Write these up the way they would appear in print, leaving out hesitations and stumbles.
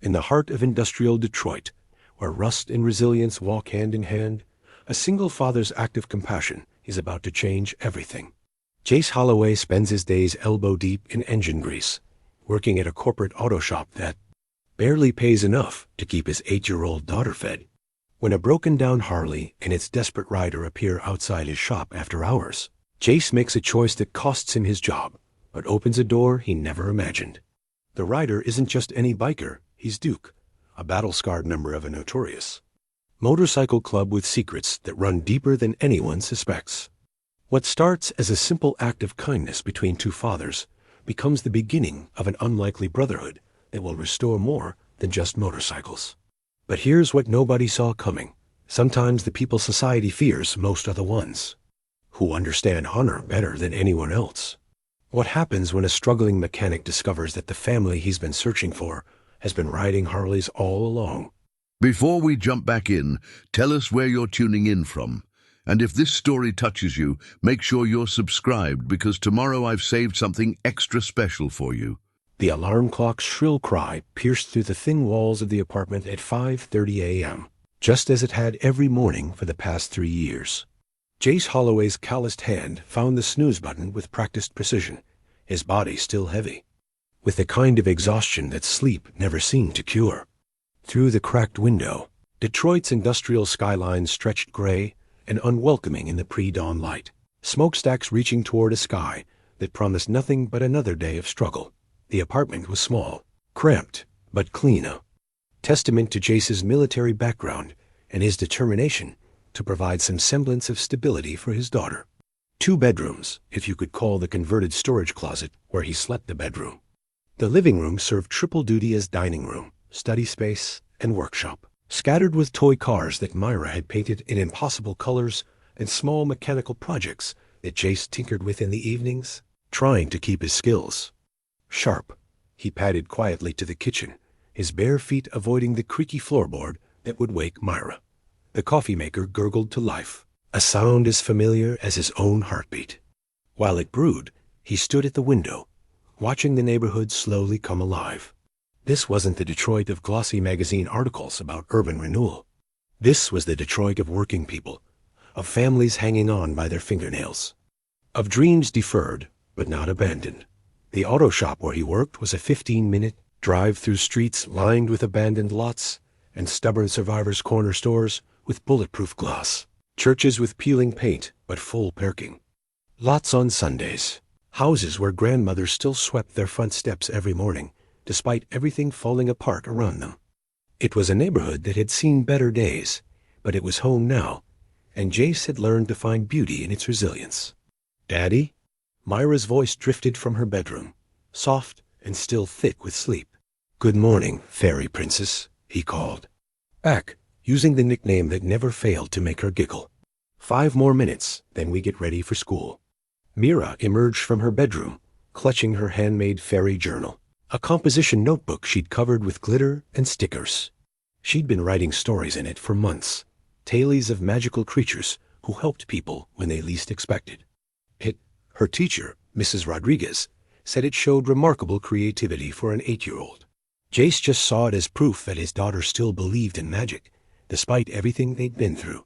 In the heart of industrial Detroit, where rust and resilience walk hand in hand, a single father's act of compassion is about to change everything. Jace Holloway spends his days elbow-deep in engine grease, working at a corporate auto shop that barely pays enough to keep his 8-year-old daughter fed. When a broken-down Harley and its desperate rider appear outside his shop after hours, Jace makes a choice that costs him his job, but opens a door he never imagined. The rider isn't just any biker, he's Duke, a battle-scarred member of a notorious motorcycle club with secrets that run deeper than anyone suspects. What starts as a simple act of kindness between two fathers becomes the beginning of an unlikely brotherhood that will restore more than just motorcycles. But here's what nobody saw coming. Sometimes the people society fears most are the ones who understand honor better than anyone else. What happens when a struggling mechanic discovers that the family he's been searching for has been riding Harleys all along? Before we jump back in, tell us where you're tuning in from. And if this story touches you, make sure you're subscribed, because tomorrow I've saved something extra special for you. The alarm clock's shrill cry pierced through the thin walls of the apartment at 5:30 a.m., just as it had every morning for the past 3 years. Jace Holloway's calloused hand found the snooze button with practiced precision, his body still heavy, with the kind of exhaustion that sleep never seemed to cure. Through the cracked window, Detroit's industrial skyline stretched gray and unwelcoming in the pre-dawn light, smokestacks reaching toward a sky that promised nothing but another day of struggle. The apartment was small, cramped, but clean, a testament to Jace's military background and his determination to provide some semblance of stability for his daughter. 2 bedrooms, if you could call the converted storage closet where he slept the bedroom. The living room served triple duty as dining room, study space, and workshop, scattered with toy cars that Myra had painted in impossible colors and small mechanical projects that Jace tinkered with in the evenings, trying to keep his skills sharp. He padded quietly to the kitchen, his bare feet avoiding the creaky floorboard that would wake Myra. The coffee maker gurgled to life, a sound as familiar as his own heartbeat. While it brewed, he stood at the window, watching the neighborhood slowly come alive. This wasn't the Detroit of glossy magazine articles about urban renewal. This was the Detroit of working people, of families hanging on by their fingernails, of dreams deferred but not abandoned. The auto shop where he worked was a 15-minute drive through streets lined with abandoned lots and stubborn survivors' corner stores with bulletproof glass, churches with peeling paint but full parking, lots on Sundays, houses where grandmothers still swept their front steps every morning, despite everything falling apart around them. It was a neighborhood that had seen better days, but it was home now, and Jace had learned to find beauty in its resilience. "Daddy?" Myra's voice drifted from her bedroom, soft and still thick with sleep. "Good morning, fairy princess," he called, back, using the nickname that never failed to make her giggle. 5 more minutes, then we get ready for school." Mira emerged from her bedroom, clutching her handmade fairy journal, a composition notebook she'd covered with glitter and stickers. She'd been writing stories in it for months, tales of magical creatures who helped people when they least expected. Her teacher, Mrs. Rodriguez, said it showed remarkable creativity for an 8-year-old. Jace just saw it as proof that his daughter still believed in magic, despite everything they'd been through.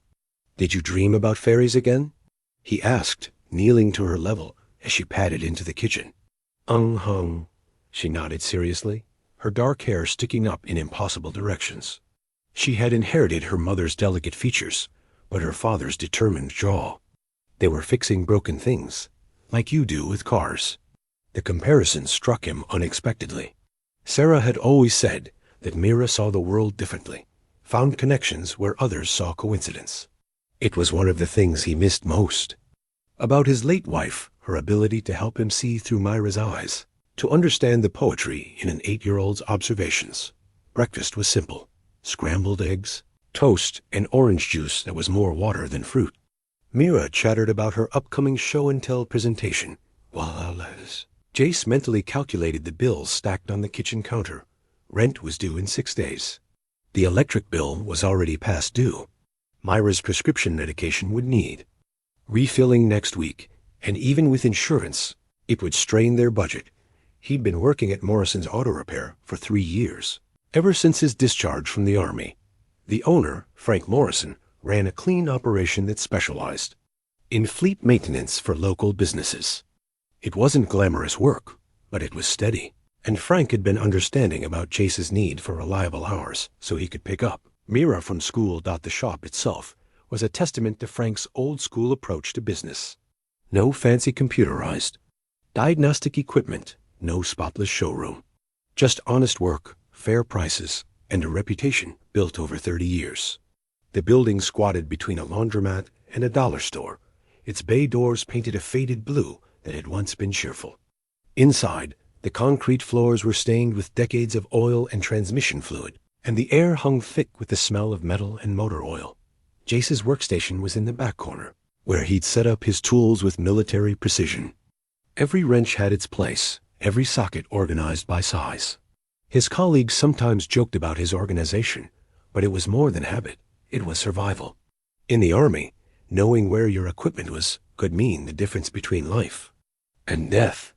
"Did you dream about fairies again?" he asked, kneeling to her level as she padded into the kitchen. "Hung," she nodded seriously, her dark hair sticking up in impossible directions. She had inherited her mother's delicate features, but her father's determined jaw. They were fixing broken things, like you do with cars. The comparison struck him unexpectedly. Sarah had always said that Mira saw the world differently, found connections where others saw coincidence. It was one of the things he missed most about his late wife, her ability to help him see through Myra's eyes, to understand the poetry in an 8-year-old's observations. Breakfast was simple: scrambled eggs, toast, and orange juice that was more water than fruit. Mira chattered about her upcoming show-and-tell presentation, while Jace mentally calculated the bills stacked on the kitchen counter. Rent was due in 6 days. The electric bill was already past due. Myra's prescription medication would need refilling next week, and even with insurance, it would strain their budget. He'd been working at Morrison's Auto Repair for 3 years, ever since his discharge from the Army. The owner, Frank Morrison, ran a clean operation that specialized in fleet maintenance for local businesses. It wasn't glamorous work, but it was steady, and Frank had been understanding about Jace's need for reliable hours so he could pick up. Mira from school. The shop itself was a testament to Frank's old-school approach to business. No fancy computerized diagnostic equipment, no spotless showroom. Just honest work, fair prices, and a reputation built over 30 years. The building squatted between a laundromat and a dollar store, its bay doors painted a faded blue that had once been cheerful. Inside, the concrete floors were stained with decades of oil and transmission fluid, and the air hung thick with the smell of metal and motor oil. Jace's workstation was in the back corner, where he'd set up his tools with military precision. Every wrench had its place, every socket organized by size. His colleagues sometimes joked about his organization, but it was more than habit. It was survival. In the Army, knowing where your equipment was could mean the difference between life and death.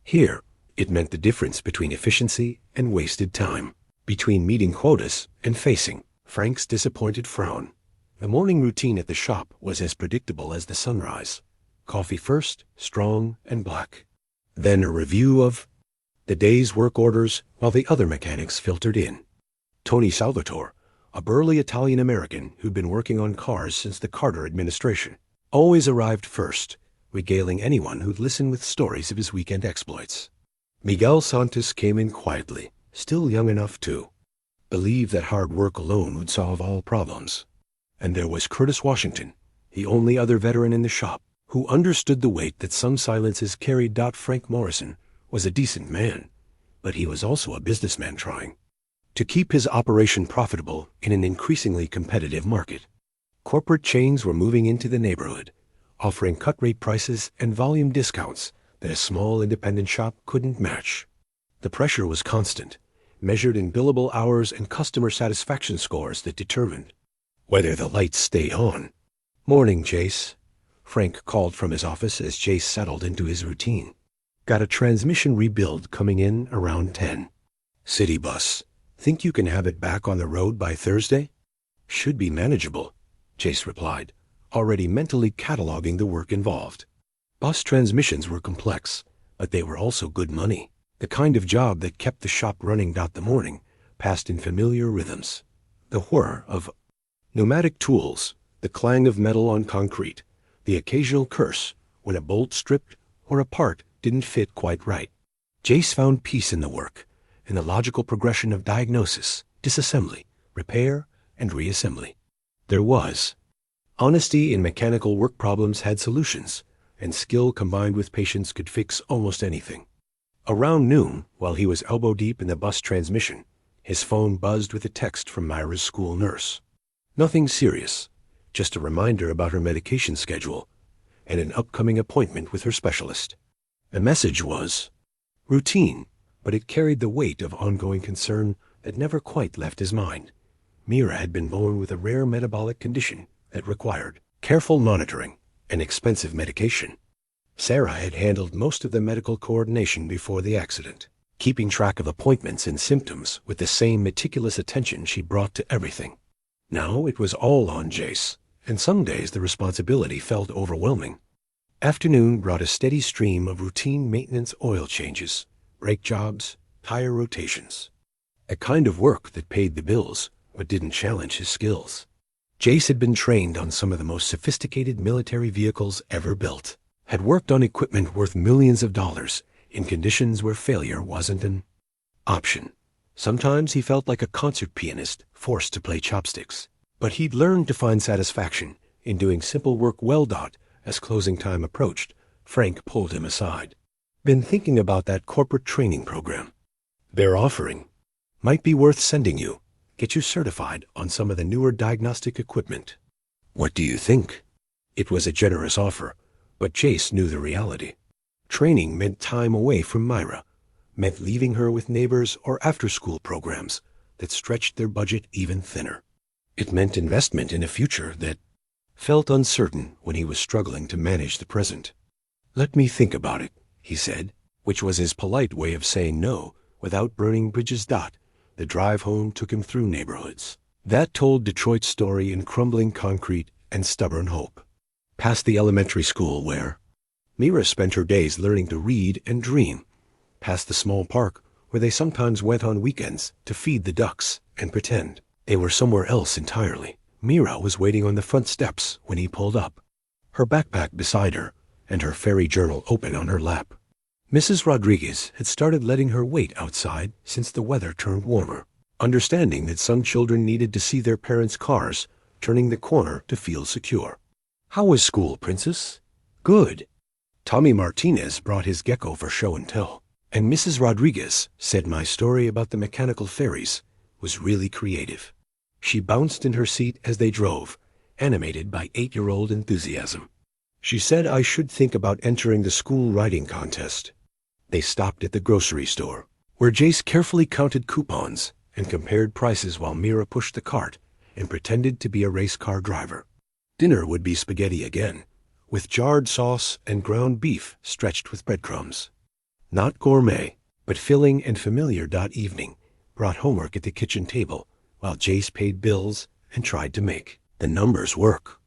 Here, it meant the difference between efficiency and wasted time, between meeting quotas and facing Frank's disappointed frown. The morning routine at the shop was as predictable as the sunrise. Coffee first, strong and black. Then a review of the day's work orders while the other mechanics filtered in. Tony Salvatore, a burly Italian-American who'd been working on cars since the Carter administration, always arrived first, regaling anyone who'd listen with stories of his weekend exploits. Miguel Santos came in quietly, still young enough to believe that hard work alone would solve all problems. And there was Curtis Washington, the only other veteran in the shop, who understood the weight that some silences carried. Frank Morrison was a decent man, but he was also a businessman trying to keep his operation profitable in an increasingly competitive market. Corporate chains were moving into the neighborhood, offering cut-rate prices and volume discounts that a small independent shop couldn't match. The pressure was constant, measured in billable hours and customer satisfaction scores that determined whether the lights stayed on. "Morning, Jace," Frank called from his office as Jace settled into his routine. "Got a transmission rebuild coming in around 10. City bus. Think you can have it back on the road by Thursday?" "Should be manageable," Jace replied, already mentally cataloging the work involved. Bus transmissions were complex, but they were also good money. The kind of job that kept the shop running. The morning passed in familiar rhythms. The whir of pneumatic tools, the clang of metal on concrete, the occasional curse when a bolt stripped or a part didn't fit quite right. Jace found peace in the work, in the logical progression of diagnosis, disassembly, repair, and reassembly. There was honesty in mechanical work. Problems had solutions, and skill combined with patience could fix almost anything. Around noon, while he was elbow-deep in the bus transmission, his phone buzzed with a text from Myra's school nurse. Nothing serious, just a reminder about her medication schedule and an upcoming appointment with her specialist. The message was routine, but it carried the weight of ongoing concern that never quite left his mind. Mira had been born with a rare metabolic condition that required careful monitoring and expensive medication. Sarah had handled most of the medical coordination before the accident, keeping track of appointments and symptoms with the same meticulous attention she brought to everything. Now it was all on Jace, and some days the responsibility felt overwhelming. Afternoon brought a steady stream of routine maintenance, oil changes, brake jobs, tire rotations. A kind of work that paid the bills but didn't challenge his skills. Jace had been trained on some of the most sophisticated military vehicles ever built, had worked on equipment worth millions of dollars in conditions where failure wasn't an option. Sometimes he felt like a concert pianist forced to play chopsticks, but he'd learned to find satisfaction in doing simple work well. As closing time approached, Frank pulled him aside. "Been thinking about that corporate training program they're offering. Might be worth sending you. Get you certified on some of the newer diagnostic equipment. What do you think?" It was a generous offer, but Jace knew the reality. Training meant time away from Myra, meant leaving her with neighbors or after-school programs that stretched their budget even thinner. It meant investment in a future that felt uncertain when he was struggling to manage the present. "Let me think about it," he said, which was his polite way of saying no without burning bridges. The drive home took him through neighborhoods that told Detroit's story in crumbling concrete and stubborn hope. Past the elementary school where Mira spent her days learning to read and dream. Past the small park where they sometimes went on weekends to feed the ducks and pretend they were somewhere else entirely. Mira was waiting on the front steps when he pulled up, her backpack beside her and her fairy journal open on her lap. Mrs. Rodriguez had started letting her wait outside since the weather turned warmer, understanding that some children needed to see their parents' cars turning the corner to feel secure. "How was school, Princess?" "Good." Tommy Martinez brought his gecko for show and tell, and Mrs. Rodriguez said my story about the mechanical fairies was really creative. She bounced in her seat as they drove, animated by 8-year-old enthusiasm. She said I should think about entering the school writing contest. They stopped at the grocery store, where Jace carefully counted coupons and compared prices while Mira pushed the cart and pretended to be a race car driver. Dinner would be spaghetti again, with jarred sauce and ground beef stretched with breadcrumbs. Not gourmet, but filling and familiar. Evening brought homework at the kitchen table, while Jace paid bills and tried to make the numbers work.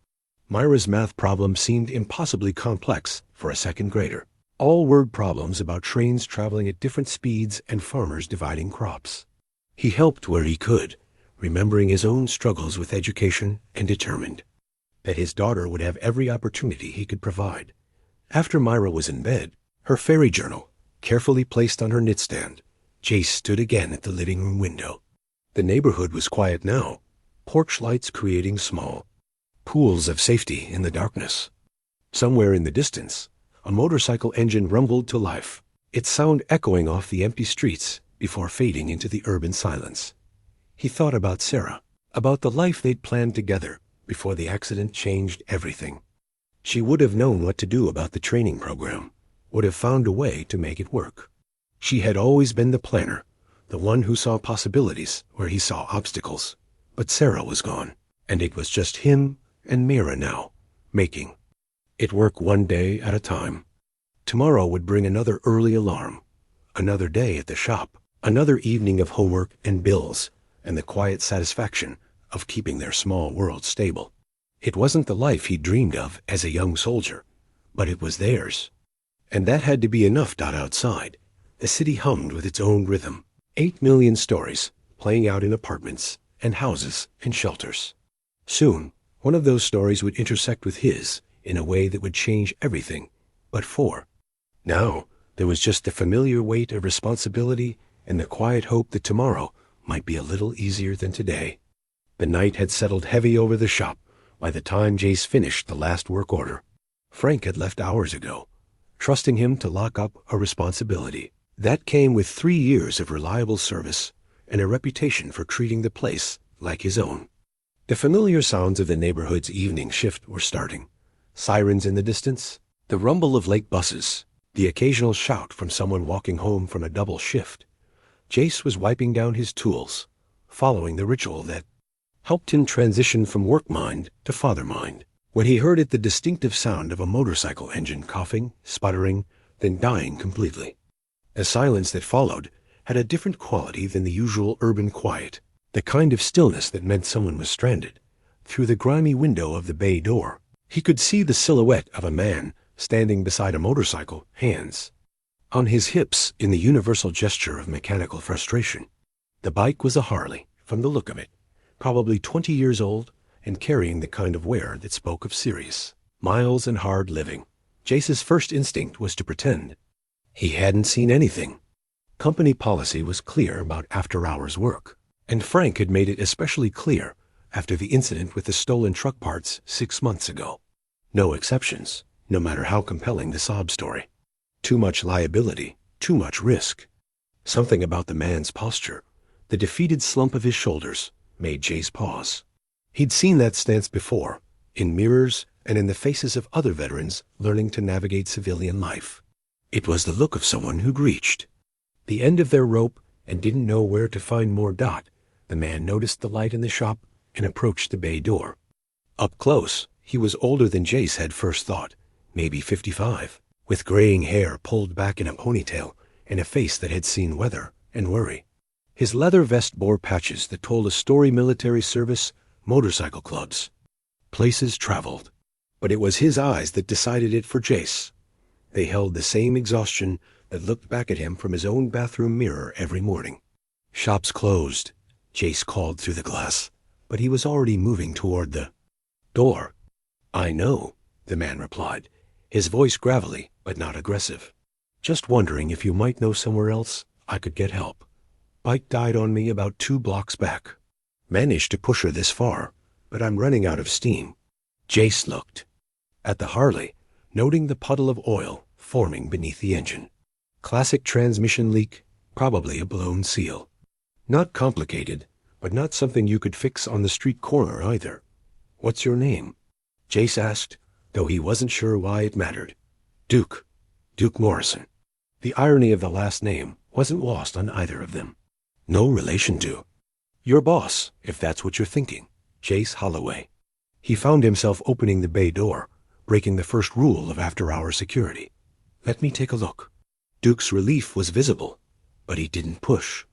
Myra's math problem seemed impossibly complex for a second grader. All word problems about trains traveling at different speeds and farmers dividing crops. He helped where he could, remembering his own struggles with education and determined that his daughter would have every opportunity he could provide. After Myra was in bed, her fairy journal carefully placed on her knitstand, Jace stood again at the living room window. The neighborhood was quiet now, porch lights creating small pools of safety in the darkness. Somewhere in the distance, a motorcycle engine rumbled to life, its sound echoing off the empty streets before fading into the urban silence. He thought about Sarah, about the life they'd planned together before the accident changed everything. She would have known what to do about the training program, would have found a way to make it work. She had always been the planner, the one who saw possibilities where he saw obstacles. But Sarah was gone, and it was just him and Mira now, making it work one day at a time. Tomorrow would bring another early alarm, another day at the shop, another evening of homework and bills, and the quiet satisfaction of keeping their small world stable. It wasn't the life he dreamed of as a young soldier, but it was theirs. And that had to be enough. Outside, the city hummed with its own rhythm. 8 million stories playing out in apartments and houses and shelters. Soon, one of those stories would intersect with his in a way that would change everything but for. Now, there was just the familiar weight of responsibility and the quiet hope that tomorrow might be a little easier than today. The night had settled heavy over the shop by the time Jace finished the last work order. Frank had left hours ago, trusting him to lock up a responsibility that came with 3 years of reliable service and a reputation for treating the place like his own. The familiar sounds of the neighborhood's evening shift were starting. Sirens in the distance, the rumble of late buses, the occasional shout from someone walking home from a double shift. Jace was wiping down his tools, following the ritual that helped him transition from work mind to father mind, when he heard the distinctive sound of a motorcycle engine coughing, sputtering, then dying completely. The silence that followed had a different quality than the usual urban quiet, the kind of stillness that meant someone was stranded. Through the grimy window of the bay door, he could see the silhouette of a man standing beside a motorcycle, hands on his hips in the universal gesture of mechanical frustration. The bike was a Harley, from the look of it, probably 20 years old and carrying the kind of wear that spoke of serious miles and hard living. Jace's first instinct was to pretend he hadn't seen anything. Company policy was clear about after-hours work, and Frank had made it especially clear after the incident with the stolen truck parts 6 months ago. No exceptions, no matter how compelling the sob story. Too much liability, too much risk. Something about the man's posture, the defeated slump of his shoulders, made Jace pause. He'd seen that stance before, in mirrors and in the faces of other veterans learning to navigate civilian life. It was the look of someone who'd reached the end of their rope and didn't know where to find more. The man noticed the light in the shop and approached the bay door. Up close, he was older than Jace had first thought, maybe 55, with graying hair pulled back in a ponytail and a face that had seen weather and worry. His leather vest bore patches that told a story: military service, motorcycle clubs, places traveled. But it was his eyes that decided it for Jace. They held the same exhaustion that looked back at him from his own bathroom mirror every morning. "Shop's closed," Jace called through the glass, but he was already moving toward the door. "I know," the man replied, his voice gravelly but not aggressive. "Just wondering if you might know somewhere else I could get help. Bike died on me about 2 blocks back. Managed to push her this far, but I'm running out of steam." Jace looked at the Harley, noting the puddle of oil forming beneath the engine. Classic transmission leak, probably a blown seal. Not complicated, but not something you could fix on the street corner either. "What's your name?" Jace asked, though he wasn't sure why it mattered. "Duke. Duke Morrison." The irony of the last name wasn't lost on either of them. "No relation to your boss, if that's what you're thinking. Jace Holloway." He found himself opening the bay door, breaking the first rule of after-hour security. "Let me take a look." Duke's relief was visible, but he didn't push.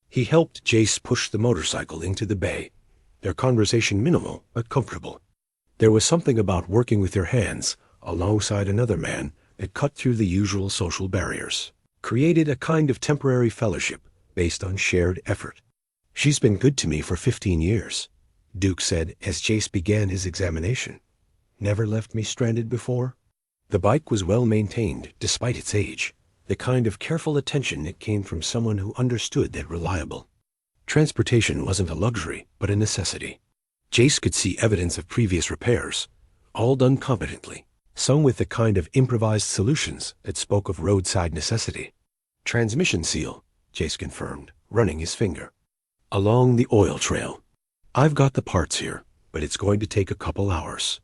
He helped Jace push the motorcycle into the bay, their conversation minimal but comfortable. There was something about working with your hands alongside another man that cut through the usual social barriers, created a kind of temporary fellowship based on shared effort. "She's been good to me for 15 years, Duke said as Jace began his examination. "Never left me stranded before." The bike was well maintained despite its age, the kind of careful attention that came from someone who understood that reliable transportation wasn't a luxury but a necessity. Jace could see evidence of previous repairs, all done competently, some with the kind of improvised solutions that spoke of roadside necessity. "Transmission seal," Jace confirmed, running his finger along the oil trail. "I've got the parts here, but it's going to take a couple hours."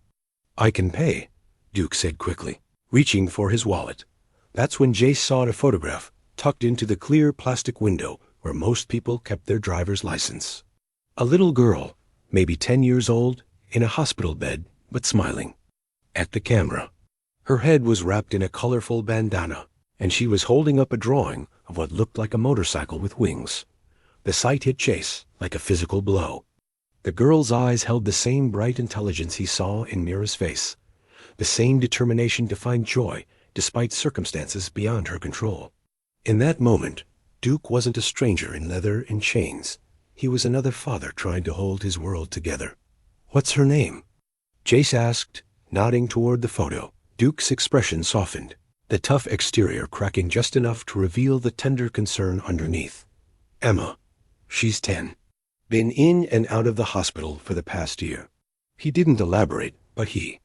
"I can pay," Duke said quickly, reaching for his wallet. That's when Jace saw a photograph tucked into the clear plastic window where most people kept their driver's license. A little girl, maybe 10 years old, in a hospital bed, but smiling at the camera. Her head was wrapped in a colorful bandana, and she was holding up a drawing of what looked like a motorcycle with wings. The sight hit Jace like a physical blow. The girl's eyes held the same bright intelligence he saw in Mira's face, the same determination to find joy despite circumstances beyond her control. In that moment, Duke wasn't a stranger in leather and chains. He was another father trying to hold his world together. "What's her name?" Jace asked, nodding toward the photo. Duke's expression softened, the tough exterior cracking just enough to reveal the tender concern underneath. "Emma. She's 10. Been in and out of the hospital for the past year." He didn't elaborate, but he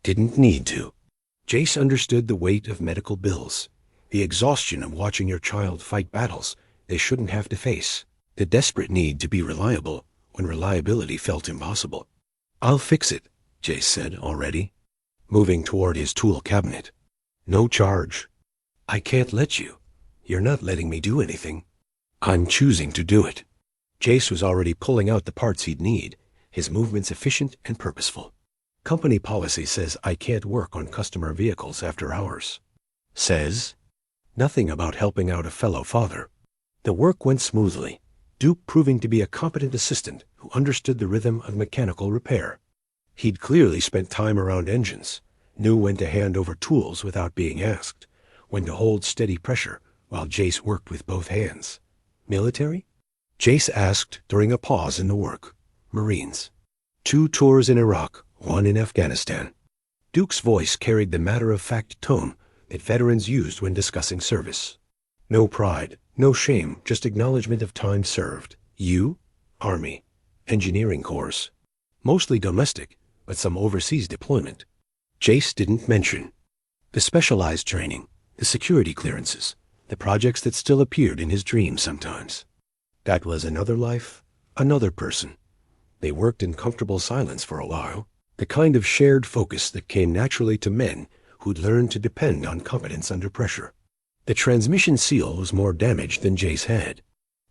didn't need to. Jace understood the weight of medical bills, the exhaustion of watching your child fight battles they shouldn't have to face, the desperate need to be reliable when reliability felt impossible. "I'll fix it," Jace said already, moving toward his tool cabinet. "No charge." "I can't let you. You're not letting me do anything." "I'm choosing to do it." Jace was already pulling out the parts he'd need, his movements efficient and purposeful. "Company policy says I can't work on customer vehicles after hours." Says nothing about helping out a fellow father. The work went smoothly, Duke proving to be a competent assistant who understood the rhythm of mechanical repair. He'd clearly spent time around engines, knew when to hand over tools without being asked, when to hold steady pressure while Jace worked with both hands. "Military?" Jace asked during a pause in the work. "Marines. 2 tours in Iraq, 1 in Afghanistan." Duke's voice carried the matter-of-fact tone that veterans used when discussing service. No pride, no shame, just acknowledgement of time served. "You?" "Army. Engineering Corps. Mostly domestic, but some overseas deployment." Jace didn't mention the specialized training, the security clearances, the projects that still appeared in his dreams sometimes. That was another life, another person. They worked in comfortable silence for a while, the kind of shared focus that came naturally to men who'd learned to depend on competence under pressure. The transmission seal was more damaged than Jace had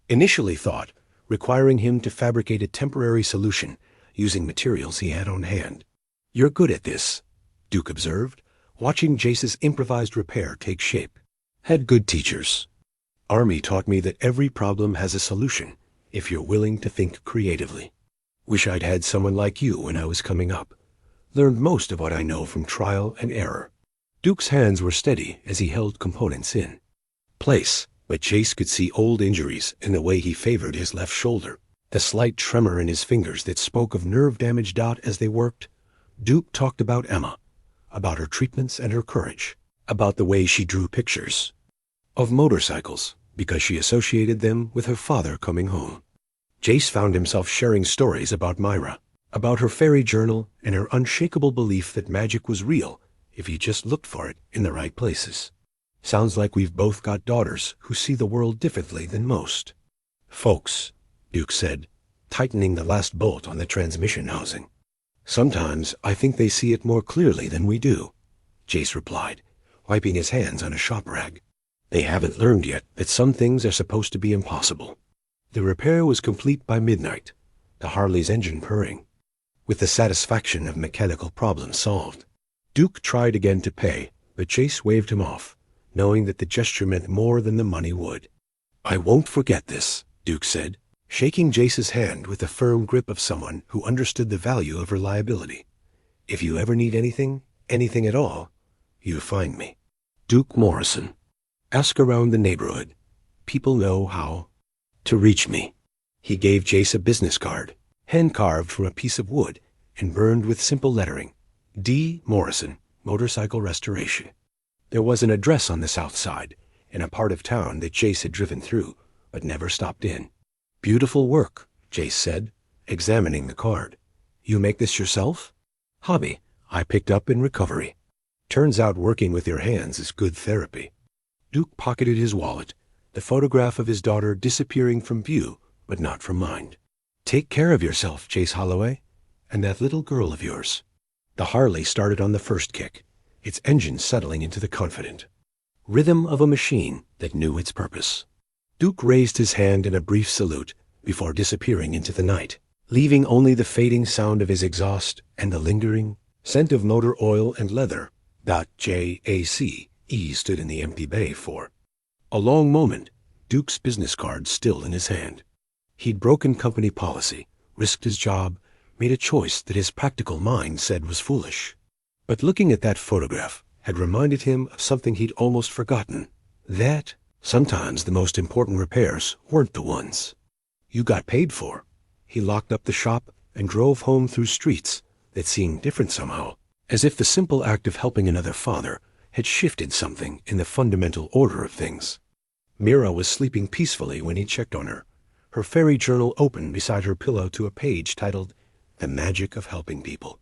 initially thought, requiring him to fabricate a temporary solution using materials he had on hand. "You're good at this," Duke observed, watching Jace's improvised repair take shape. "Had good teachers. Army taught me that every problem has a solution, if you're willing to think creatively. Wish I'd had someone like you when I was coming up. Learned most of what I know from trial and error." Duke's hands were steady as he held components in place, but Jace could see old injuries in the way he favored his left shoulder, the slight tremor in his fingers that spoke of nerve damage. As they worked, Duke talked about Emma, about her treatments and her courage, about the way she drew pictures of motorcycles because she associated them with her father coming home. Jace found himself sharing stories about Myra, about her fairy journal and her unshakable belief that magic was real if you just looked for it in the right places. "Sounds like we've both got daughters who see the world differently than most folks," Duke said, tightening the last bolt on the transmission housing. "Sometimes I think they see it more clearly than we do," Jace replied, wiping his hands on a shop rag. "They haven't learned yet that some things are supposed to be impossible." The repair was complete by midnight, the Harley's engine purring, with the satisfaction of mechanical problems solved. Duke tried again to pay, but Jace waved him off, knowing that the gesture meant more than the money would. "I won't forget this," Duke said, shaking Jace's hand with the firm grip of someone who understood the value of reliability. "If you ever need anything at all, you find me. Duke Morrison. Ask around the neighborhood. People know how to reach me." He gave Jace a business card, hand-carved from a piece of wood and burned with simple lettering. D. Morrison, Motorcycle Restoration. There was an address on the south side, in a part of town that Jace had driven through, but never stopped in. "Beautiful work," Jace said, examining the card. "You make this yourself?" "Hobby I picked up in recovery. Turns out working with your hands is good therapy." Duke pocketed his wallet, the photograph of his daughter disappearing from view, but not from mind. "Take care of yourself, Jace Holloway, and that little girl of yours." The Harley started on the first kick, its engine settling into the confident rhythm of a machine that knew its purpose. Duke raised his hand in a brief salute before disappearing into the night, leaving only the fading sound of his exhaust and the lingering scent of motor oil and leather. JACE stood in the empty bay for a long moment, Duke's business card still in his hand. He'd broken company policy, risked his job, made a choice that his practical mind said was foolish. But looking at that photograph had reminded him of something he'd almost forgotten, that sometimes the most important repairs weren't the ones you got paid for. He locked up the shop and drove home through streets that seemed different somehow, as if the simple act of helping another father had shifted something in the fundamental order of things. Mira was sleeping peacefully when he checked on her, her fairy journal open beside her pillow to a page titled "The Magic of Helping People."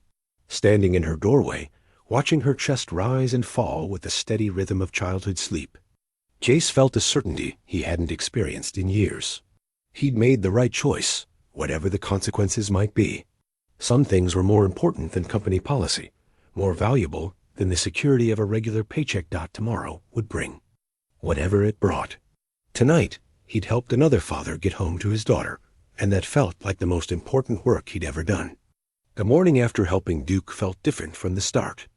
Standing in her doorway, watching her chest rise and fall with the steady rhythm of childhood sleep, Jace felt a certainty he hadn't experienced in years. He'd made the right choice, whatever the consequences might be. Some things were more important than company policy, more valuable than the security of a regular paycheck. Tomorrow would bring whatever it brought. Tonight, he'd helped another father get home to his daughter, and that felt like the most important work he'd ever done. The morning after helping Duke felt different from the start.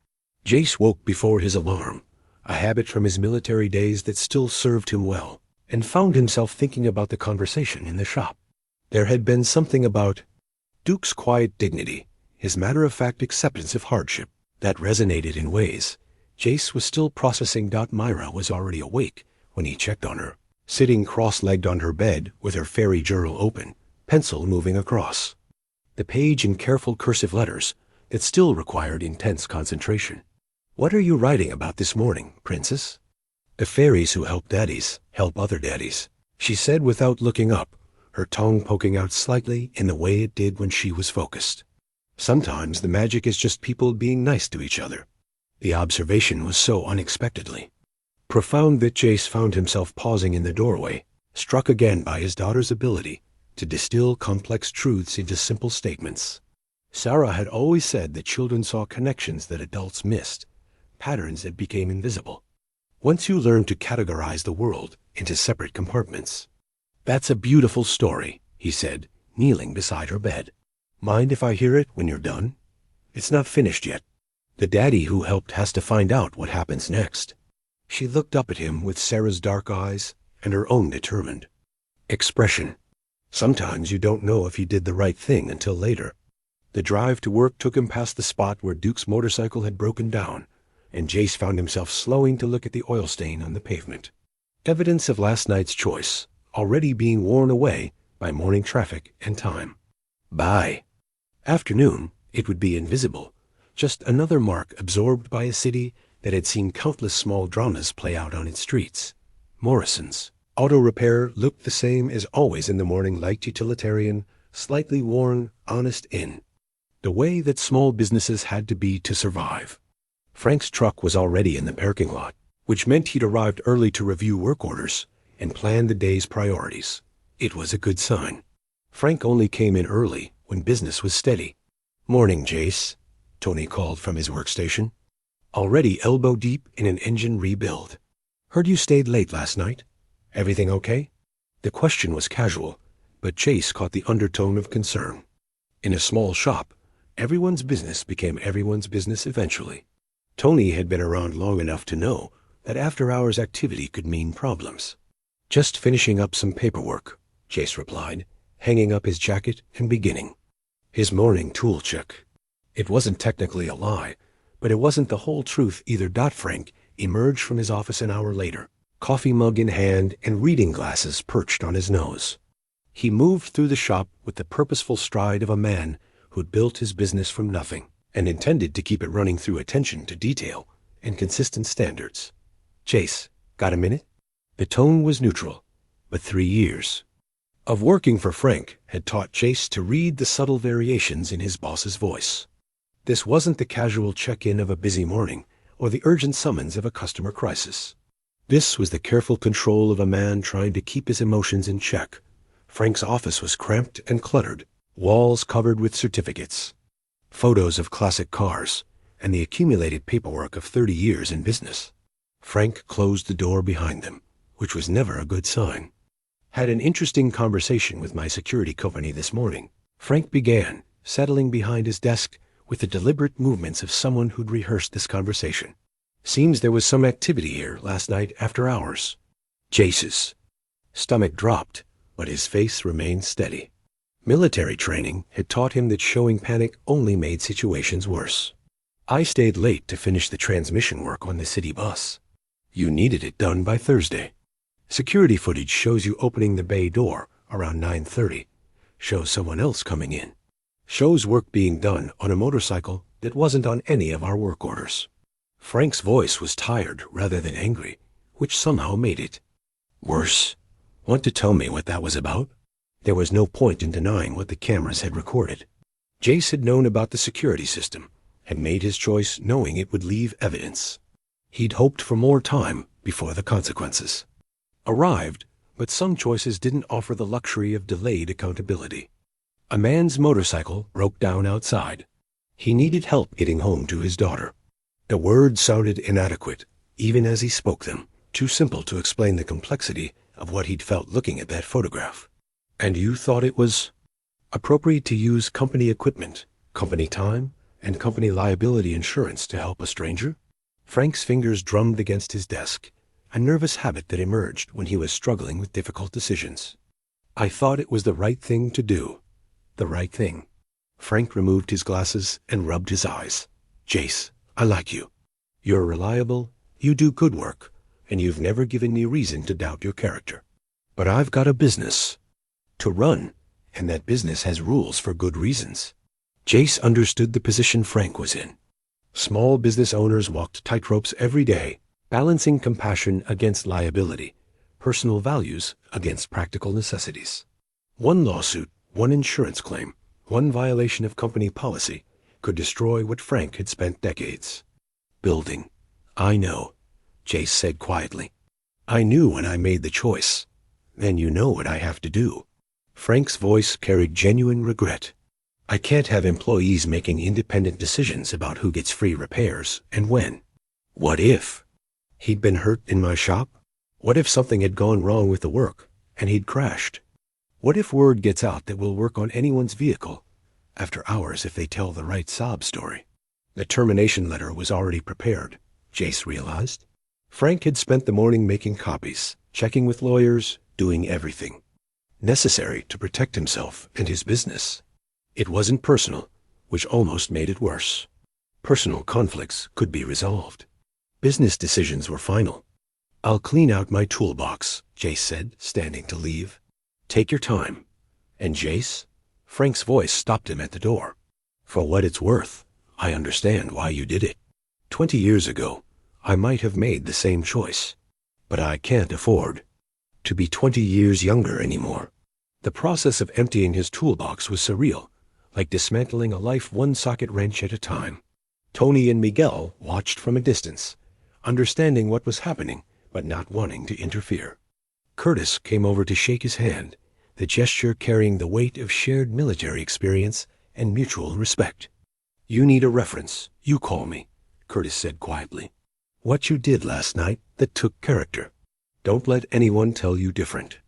Jace woke before his alarm, a habit from his military days that still served him well, and found himself thinking about the conversation in the shop. There had been something about Duke's quiet dignity, his matter-of-fact acceptance of hardship, that resonated in ways Jace was still processing. Myra was already awake when he checked on her, sitting cross-legged on her bed with her fairy journal open, pencil moving across the page in careful cursive letters that still required intense concentration. "What are you writing about this morning, Princess?" "The fairies who help daddies help other daddies," she said without looking up, her tongue poking out slightly in the way it did when she was focused. "Sometimes the magic is just people being nice to each other." The observation was so unexpectedly profound that Jace found himself pausing in the doorway, struck again by his daughter's ability to distill complex truths into simple statements. Sarah had always said that children saw connections that adults missed, patterns that became invisible. Once you learn to categorize the world into separate compartments. "That's a beautiful story," he said, kneeling beside her bed. "Mind if I hear it when you're done? It's not finished yet. The daddy who helped has to find out what happens next." She looked up at him with Sarah's dark eyes and her own determined expression. Sometimes you don't know if you did the right thing until later. The drive to work took him past the spot where Duke's motorcycle had broken down, and Jace found himself slowing to look at the oil stain on the pavement. Evidence of last night's choice, already being worn away by morning traffic and time. By afternoon, it would be invisible, just another mark absorbed by a city that had seen countless small dramas play out on its streets. Morrison's auto repair looked the same as always in the morning, light utilitarian, slightly worn, honest inn. The way that small businesses had to be to survive. Frank's truck was already in the parking lot, which meant he'd arrived early to review work orders and plan the day's priorities. It was a good sign. Frank only came in early when business was steady. "Morning, Jace," Tony called from his workstation. Already elbow deep in an engine rebuild. "Heard you stayed late last night. Everything okay?" The question was casual, but Jace caught the undertone of concern. In a small shop, everyone's business became everyone's business eventually. Tony had been around long enough to know that after-hours activity could mean problems. "Just finishing up some paperwork," Jace replied, hanging up his jacket and beginning his morning tool check. It wasn't technically a lie, but it wasn't the whole truth either. Frank emerged from his office an hour later, coffee mug in hand and reading glasses perched on his nose. He moved through the shop with the purposeful stride of a man who'd built his business from nothing and intended to keep it running through attention to detail and consistent standards. "Jace, got a minute?" The tone was neutral, but 3 years of working for Frank had taught Jace to read the subtle variations in his boss's voice. This wasn't the casual check-in of a busy morning or the urgent summons of a customer crisis. This was the careful control of a man trying to keep his emotions in check. Frank's office was cramped and cluttered, walls covered with certificates, photos of classic cars, and the accumulated paperwork of 30 years in business. Frank closed the door behind them, which was never a good sign. "Had an interesting conversation with my security company this morning," Frank began, settling behind his desk with the deliberate movements of someone who'd rehearsed this conversation. "Seems there was some activity here last night after hours." Jace's stomach dropped, but his face remained steady. Military training had taught him that showing panic only made situations worse. "I stayed late to finish the transmission work on the city bus. You needed it done by Thursday. Security footage shows you opening the bay door around 9:30. Shows someone else coming in. Shows work being done on a motorcycle that wasn't on any of our work orders." Frank's voice was tired rather than angry, which somehow made it worse. "Want to tell me what that was about?" There was no point in denying what the cameras had recorded. Jace had known about the security system, had made his choice knowing it would leave evidence. He'd hoped for more time before the consequences arrived, but some choices didn't offer the luxury of delayed accountability. A man's motorcycle broke down outside. He needed help getting home to his daughter. The words sounded inadequate, even as he spoke them, too simple to explain the complexity of what he'd felt looking at that photograph. "And you thought it was appropriate to use company equipment, company time, and company liability insurance to help a stranger?" Frank's fingers drummed against his desk, a nervous habit that emerged when he was struggling with difficult decisions. "I thought it was the right thing to do. The right thing." Frank removed his glasses and rubbed his eyes. "Jace, I like you. You're reliable, you do good work, and you've never given me reason to doubt your character. But I've got a business to run, and that business has rules for good reasons." Jace understood the position Frank was in. Small business owners walked tightropes every day, balancing compassion against liability, personal values against practical necessities. One lawsuit, one insurance claim, one violation of company policy could destroy what Frank had spent decades building. "I know," Jace said quietly. "I knew when I made the choice. Then you know what I have to do." Frank's voice carried genuine regret. "I can't have employees making independent decisions about who gets free repairs and when. What if he'd been hurt in my shop? What if something had gone wrong with the work and he'd crashed? What if word gets out that we'll work on anyone's vehicle after hours if they tell the right sob story?" The termination letter was already prepared, Jace realized. Frank had spent the morning making copies, checking with lawyers, doing everything. necessary to protect himself and his business. It wasn't personal, which almost made it worse. Personal conflicts could be resolved. Business decisions were final. "I'll clean out my toolbox," Jace said, standing to leave. "Take your time." "And Jace?" Frank's voice stopped him at the door. "For what it's worth, I understand why you did it. 20 years ago, I might have made the same choice. But I can't afford to be 20 years younger anymore." The process of emptying his toolbox was surreal, like dismantling a life one socket wrench at a time. Tony and Miguel watched from a distance, understanding what was happening, but not wanting to interfere. Curtis came over to shake his hand, the gesture carrying the weight of shared military experience and mutual respect. "You need a reference, you call me," Curtis said quietly. "What you did last night that took character. Don't let anyone tell you different."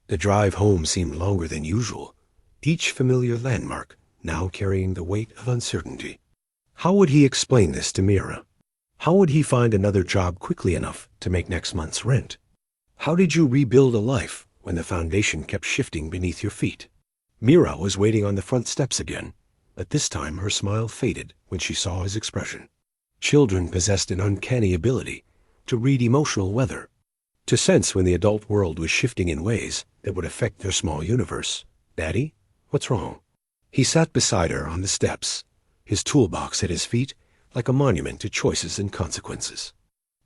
The drive home seemed longer than usual, each familiar landmark now carrying the weight of uncertainty. How would he explain this to Mira? How would he find another job quickly enough to make next month's rent? How did you rebuild a life when the foundation kept shifting beneath your feet? Mira was waiting on the front steps again, but this time her smile faded when she saw his expression. Children possessed an uncanny ability to read emotional weather, to sense when the adult world was shifting in ways that would affect their small universe. "Daddy, what's wrong?" He sat beside her on the steps, his toolbox at his feet like a monument to choices and consequences.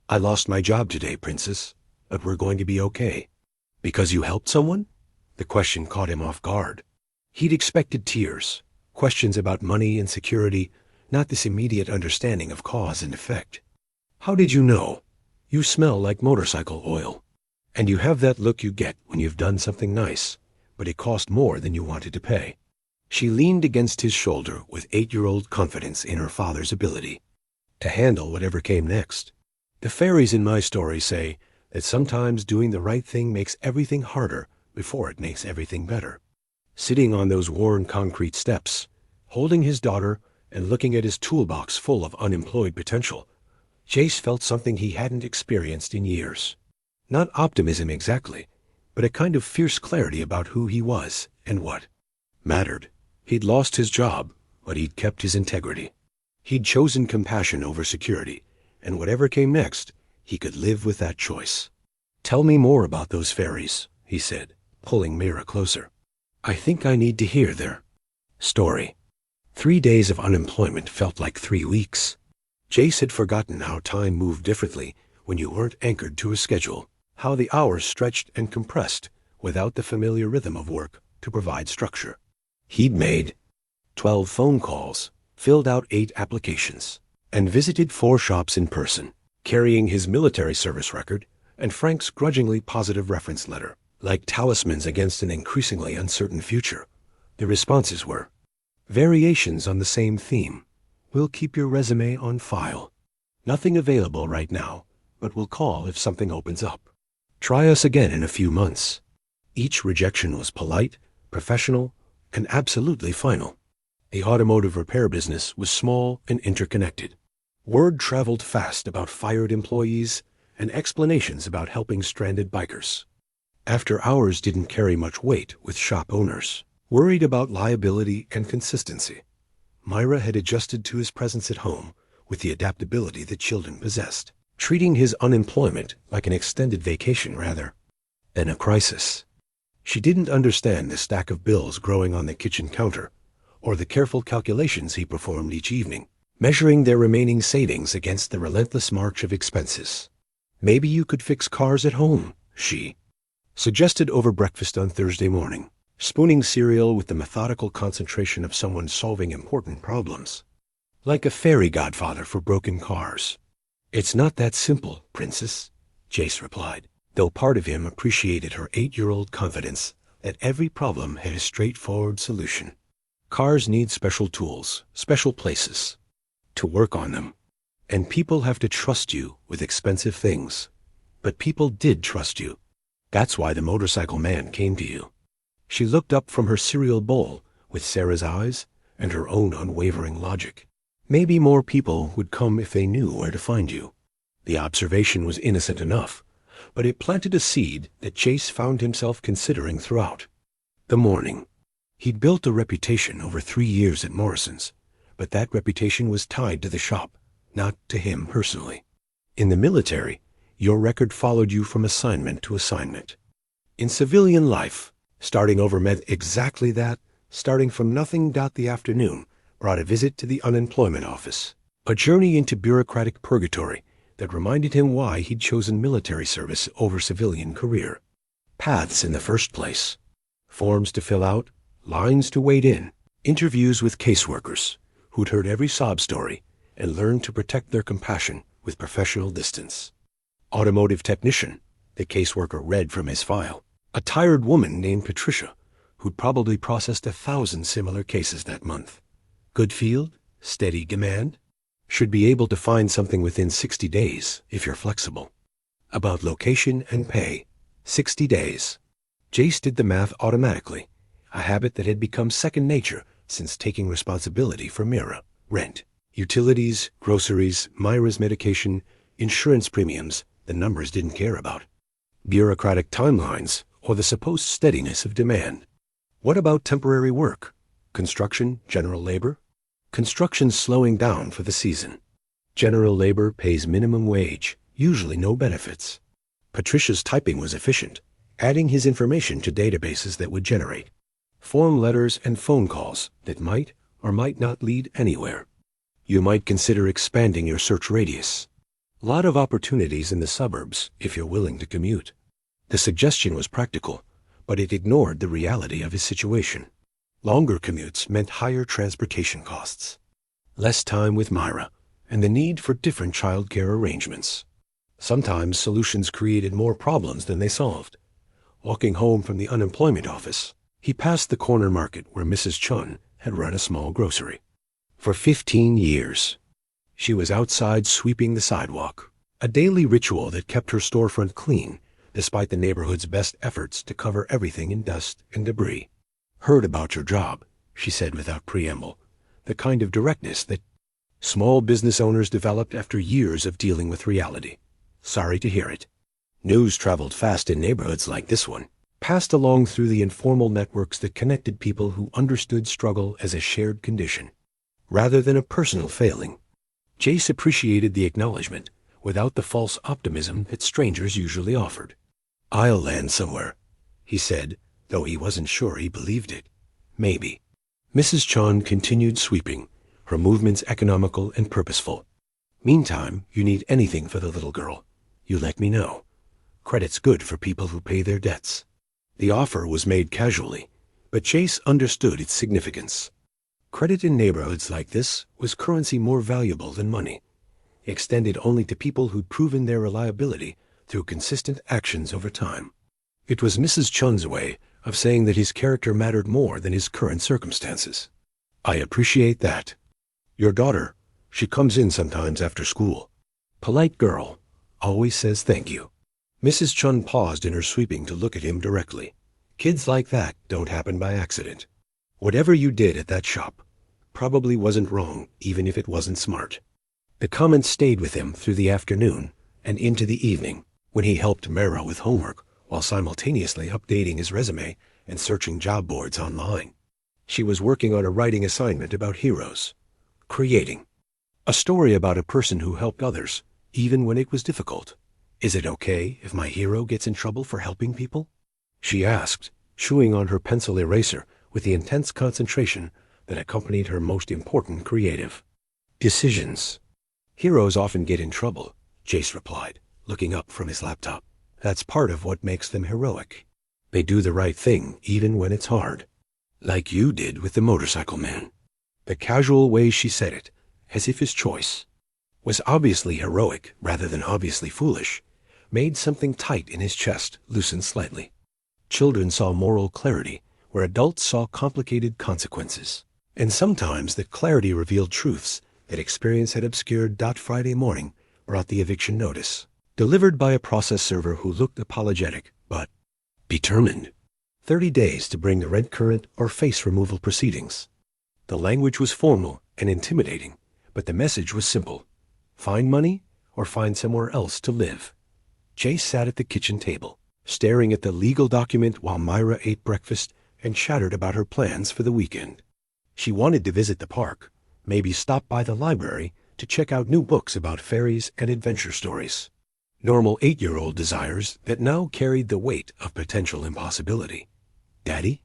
"I lost my job today, Princess, but we're going to be okay." "Because you helped someone?" The question caught him off guard. He'd expected tears, questions about money and security, not this immediate understanding of cause and effect. "How did you know? You smell like motorcycle oil. And you have that look you get when you've done something nice, but it cost more than you wanted to pay." She leaned against his shoulder with 8-year-old confidence in her father's ability to handle whatever came next. "The fairies in my story say that sometimes doing the right thing makes everything harder before it makes everything better." Sitting on those worn concrete steps, holding his daughter and looking at his toolbox full of unemployed potential, Jace felt something he hadn't experienced in years. Not optimism exactly, but a kind of fierce clarity about who he was and what mattered. He'd lost his job, but he'd kept his integrity. He'd chosen compassion over security, and whatever came next, he could live with that choice. "Tell me more about those fairies," he said, pulling Mira closer. "I think I need to hear their story." 3 days of unemployment felt like 3 weeks. Jace had forgotten how time moved differently when you weren't anchored to a schedule, how the hours stretched and compressed without the familiar rhythm of work to provide structure. He'd made 12 phone calls, filled out 8 applications, and visited 4 shops in person, carrying his military service record and Frank's grudgingly positive reference letter. Like talismans against an increasingly uncertain future, the responses were variations on the same theme. "We'll keep your resume on file. Nothing available right now, but we'll call if something opens up. Try us again in a few months." Each rejection was polite, professional, and absolutely final. The automotive repair business was small and interconnected. Word traveled fast about fired employees and explanations about helping stranded bikers. After hours didn't carry much weight with shop owners, worried about liability and consistency. Myra had adjusted to his presence at home with the adaptability that children possessed, treating his unemployment like an extended vacation rather than a crisis. She didn't understand the stack of bills growing on the kitchen counter, or the careful calculations he performed each evening, measuring their remaining savings against the relentless march of expenses. "Maybe you could fix cars at home," she suggested over breakfast on Thursday morning, spooning cereal with the methodical concentration of someone solving important problems. "Like a fairy godfather for broken cars." "It's not that simple, Princess," Jace replied, though part of him appreciated her 8-year-old confidence that every problem had a straightforward solution. "Cars need special tools, special places to work on them. And people have to trust you with expensive things. But people did trust you. That's why the motorcycle man came to you." She looked up from her cereal bowl with Sarah's eyes and her own unwavering logic. Maybe more people would come if they knew where to find you. The observation was innocent enough, but it planted a seed that Jace found himself considering throughout. The morning. He'd built a reputation over 3 years at Morrison's, but that reputation was tied to the shop, not to him personally. In the military, your record followed you from assignment to assignment. In civilian life, starting over meant exactly that. Starting from nothing. The afternoon brought a visit to the unemployment office, a journey into bureaucratic purgatory that reminded him why he'd chosen military service over civilian career. Paths in the first place. Forms to fill out, lines to wait in, interviews with caseworkers who'd heard every sob story and learned to protect their compassion with professional distance. Automotive technician, the caseworker read from his file. A tired woman named Patricia, who'd probably processed 1,000 similar cases that month. Good field, steady demand. Should be able to find something within 60 days if you're flexible. About location and pay. 60 days. Jace did the math automatically, a habit that had become second nature since taking responsibility for Mira, rent, utilities, groceries, Myra's medication, insurance premiums the numbers didn't care about. Bureaucratic timelines or the supposed steadiness of demand. What about temporary work? Construction, general labor? Construction's slowing down for the season. General labor pays minimum wage, usually no benefits. Patricia's typing was efficient, adding his information to databases that would generate form letters and phone calls that might or might not lead anywhere. You might consider expanding your search radius. Lot of opportunities in the suburbs if you're willing to commute. The suggestion was practical, but it ignored the reality of his situation. Longer commutes meant higher transportation costs, less time with Myra, and the need for different childcare arrangements. Sometimes solutions created more problems than they solved. Walking home from the unemployment office, he passed the corner market where Mrs. Chun had run a small grocery. For 15 years, she was outside sweeping the sidewalk, a daily ritual that kept her storefront clean despite the neighborhood's best efforts to cover everything in dust and debris. Heard about your job, she said without preamble, the kind of directness that small business owners developed after years of dealing with reality. Sorry to hear it. News traveled fast in neighborhoods like this one, passed along through the informal networks that connected people who understood struggle as a shared condition, rather than a personal failing. Jace appreciated the acknowledgement, without the false optimism that strangers usually offered. I'll land somewhere, he said, though he wasn't sure he believed it. Maybe. Mrs. Chun continued sweeping, her movements economical and purposeful. Meantime, you need anything for the little girl, you let me know. Credit's good for people who pay their debts. The offer was made casually, but Jace understood its significance. Credit in neighborhoods like this was currency more valuable than money, extended only to people who'd proven their reliability through consistent actions over time. It was Mrs. Chun's way of saying that his character mattered more than his current circumstances. I appreciate that. Your daughter, she comes in sometimes after school. Polite girl, always says thank you. Mrs. Chun paused in her sweeping to look at him directly. Kids like that don't happen by accident. Whatever you did at that shop probably wasn't wrong, even if it wasn't smart. The comment stayed with him through the afternoon and into the evening, when he helped Mara with homework while simultaneously updating his resume and searching job boards online. She was working on a writing assignment about heroes. Creating a story about a person who helped others, even when it was difficult. Is it okay if my hero gets in trouble for helping people? She asked, chewing on her pencil eraser with the intense concentration that accompanied her most important creative decisions. Heroes often get in trouble, Jace replied, looking up from his laptop. That's part of what makes them heroic. They do the right thing even when it's hard. Like you did with the motorcycle man. The casual way she said it, as if his choice was obviously heroic rather than obviously foolish, made something tight in his chest loosen slightly. Children saw moral clarity where adults saw complicated consequences. And sometimes the clarity revealed truths that experience had obscured. Friday morning brought the eviction notice, delivered by a process server who looked apologetic, but determined. 30 days to bring the rent current or face removal proceedings. The language was formal and intimidating, but the message was simple. Find money or find somewhere else to live. Jace sat at the kitchen table, staring at the legal document while Myra ate breakfast and chattered about her plans for the weekend. She wanted to visit the park, maybe stop by the library to check out new books about fairies and adventure stories. Normal 8-year-old desires that now carried the weight of potential impossibility. Daddy?